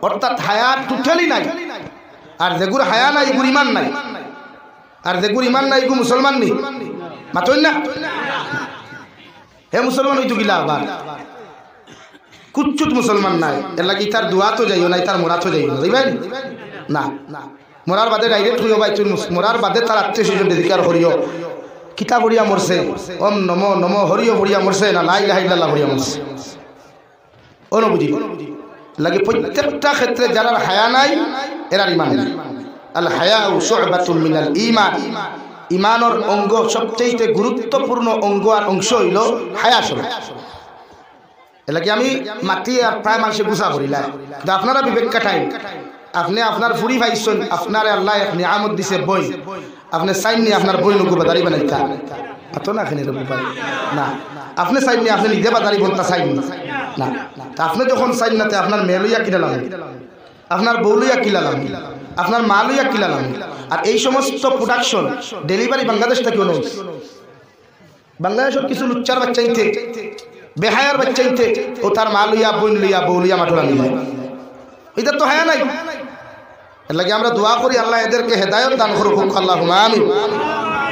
অর্থাৎ হায়া টুটেলই নাই আর যেগুর হায়া নাই ইগুর ইমান নাই আর যেগুর ইমান নাই ইগু মুসলমান নি মাতই না হে মুসলমান হইতো গিলা আবার কুচ্চুত মুসলমান নাই এর লাগি তার দোয়া তো যাইও নাই তার মোরা তো যাইও বুঝবেন না মোরার বাদে ডাইরেক্ট হইও ভাই তুই মোরার বাদে তার আত্মীয়-স্বজন দিকার করিও কিতাব পড়িয়া মরছে ওম নমো নমো হরিও পড়িয়া মরছে না লা ইলাহা ইল্লাল্লাহ পড়িয়া মরছে ওনো বুঝি লাগে প্রত্যেকটা ক্ষেত্রে যারা হায়া নাই এরার ইমান নাই আল হায়াউ শু'বাতুম মিনাল ঈমান, ঈমানের অঙ্গ সবচেয়ে গুরুত্বপূর্ণ অঙ্গ আর অংশ হইল হায়া শব্দ। এলাকি আমি মাতি আর প্রায় মানুষে গুছা করিলা, কিন্তু আপনারা বিবেক কাটাই, আপনি আপনার ফুরি ভাইছেন, আপনার আল্লাহ এক নিয়ামত দিছে বই, আপনি চাইনি আপনার বই নগু বাদারি বানাইতা এত না এখানে না, আপনি চাইনি আপনি নিজে বাদারি বলতা চাইনি না, তা আপনি যখন চাইন না আপনার মেয়ে লইয়া কিলালাম, আপনার বউ লইয়া কিলালাম, আপনার মা লইয়া কিলালাম। আর এই সমস্ত প্রোডাকশন ডেলিভারি বাংলাদেশ থেকে নয়, বাংলাদেশের কিছু লুচ্চার বাচ্চা ইনতে বেহায়ার বাচ্চা ইনতে ও তার মা লইয়া বই লইয়া বউ লইয়া মাঠলা নিয়ে, এটা তো হায়া নাই। এর লাগে আমরা দোয়া করি আল্লাহ এদেরকে হেদায়ত দান করুক, আল্লাহুম্মা আমিন।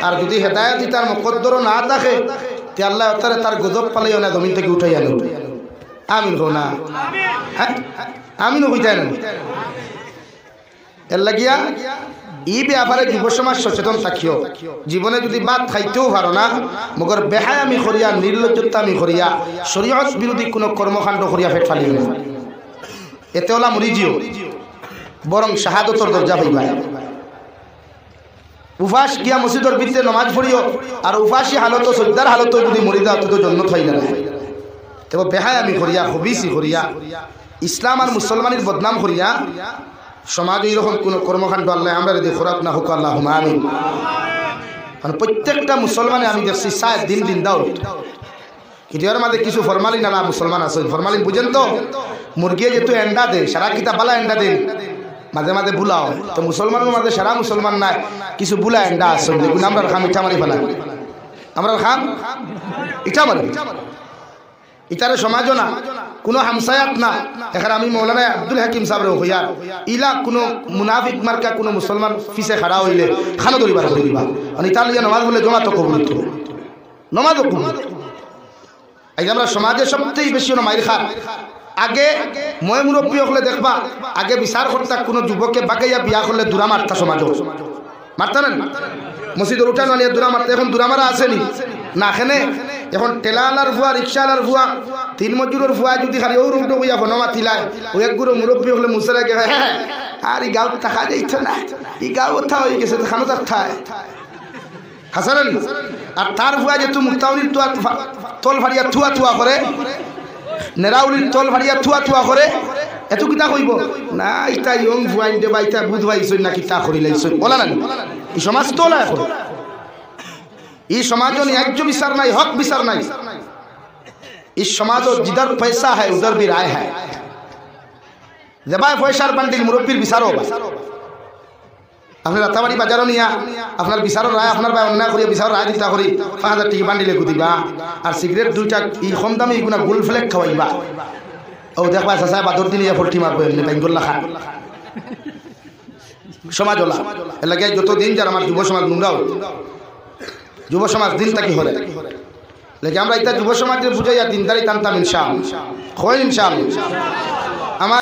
আর যদি হেদায়ত তার মুকদ্দর না থাকে তে আল্লাহ তারে তার গজব পালাইও না, জমিন থেকে উঠাইয়া নেব। আমিন হো না, হ্যাঁ আমিন হইতাই না। এর লাগিয়া এই ব্যাপারে যুব সমাজ সচেতন থাকিও। জীবনে যদি বাদ খাইতেও পারো না, মগর বেহায় আমি করিয়া, নির্লজ্জতা আমি করিয়া, শরীয়ত বিরোধী কোনো কর্মকাণ্ড করিয়া ফেট ফালিও না, এতে ওলা মরিজিও, বরং শাহাদতর দরজা পাইবা। উপাস গিয়া মসজিদের ভিতরে নমাজ পড়িও, আর উপাসী হালত সজ্জার হালত যদি মরি যাও তো জন্য থাই না, তবে বেহায় আমি করিয়া, হবিসি করিয়া, ইসলাম আর মুসলমানের বদনাম করিয়া সমাজে এরকম কোনো কর্মকাণ্ড আল্লাহ আমরা যদি খোরাক না হোক, আল্লাহুম্মা আমিন। কারণ প্রত্যেকটা মুসলমানে আমি দেখছি সায় দিন দিন দাও, কিন্তু এর মাঝে কিছু ফরমালিন আলা মুসলমান আছে। ফরমালিন বুঝেন তো, মুরগিয়ে যেহেতু এন্ডা দেয়, সারা কিতা বালা এন্ডা দেন, মাঝে মাঝে বুলা হয়, তো মুসলমানের মাঝে সারা মুসলমান নাই, কিছু বুলা এন্ডা আছে, দেখুন আমরা খাম ইটা মারি ফেলা, আমরা খাম ইটা মারি, ইটারে সমাজও না, কোনো হামসায়াত না। এখানে আমি মৌলানা আব্দুল হাকিম সাহেব হইয়া ইলা কোনো মুনাফিক মার্কা কোনো মুসলমান ফিসে খাড়া হইলে খানো ধরিবার ধরিবা, মানে ইতার লিয়া নমাজ বলে জমা তো কবুল, নমাজও কবুল। এই আমরা সমাজে সবচেয়ে বেশি মাইর খার আগে মই মুরব্বী হলে দেখবা, আগে বিচার করতা কোনো যুবকে বাগাইয়া বিয়া করলে দূরা মারতা, সমাজ মারতা না, মসজিদের উঠান আনিয়া দূরা মারতা। এখন দূরা মারা আসেনি না, এখানে এখন টেলালার ভুয়া, রিক্সাওয়ালার ভুয়া, তিন মজুরের ভুয়া যদি খালি ও রুমটো হইয়া বনমা তিলায়, ও একগুলো মুরব্বী হলে মুসেরা গে হ্যাঁ আর এই গাঁও থাকা যাইত না, এই গাঁও ওঠা হয়ে গেছে, খানো তার ঠায় হাসান। আর তার ভুয়া যেহেতু মুক্তাউলির তল ফাড়িয়া থুয়া থুয়া করে, নেরাউলির তল ফাড়িয়া থুয়া থুয়া করে, এত কিতা কইব না ইটা ইয়ং ভুয়াইন দেবা, ইটা বুধ ভাইছই না কিতা করি লাইছই বলা না। এই সমাজ তোলা এখন, এই সমাজ ন্যায্য বিচার নাই, হক বিচার নাই। इस समाज जिधर पैसा है उधर भी राय है, जब पैसार बांडिल मुरब्बीर বিচারও আপনার রাতাবাড়ি বাজারও নিয়া আপনার বিচারও রায়, আপনার ভাই অন্যায় করিয়া বিচার রায় দিতা করি 5000 টাকা বান্ডিলে গুদিবা, আর সিগারেট দুইটা ই কম দামে এগুলা গোল ফ্লেক খাওয়াইবা। ও দেখবা চাচা বাদর দিন ইয়া ফলটি মারবো, এমনি বেঙ্গল্লা খান সমাজ ওলা। এর লাগে যতদিন যার আমার যুব সমাজ নোংরাও, যুব সমাজ দিন তাকি হলে লেগে আমরা এটা যুব সমাজকে বুঝাইয়া দিনদারি টানতাম ইনশাআল্লাহ, হয় ইনশাআল্লাহ। আমার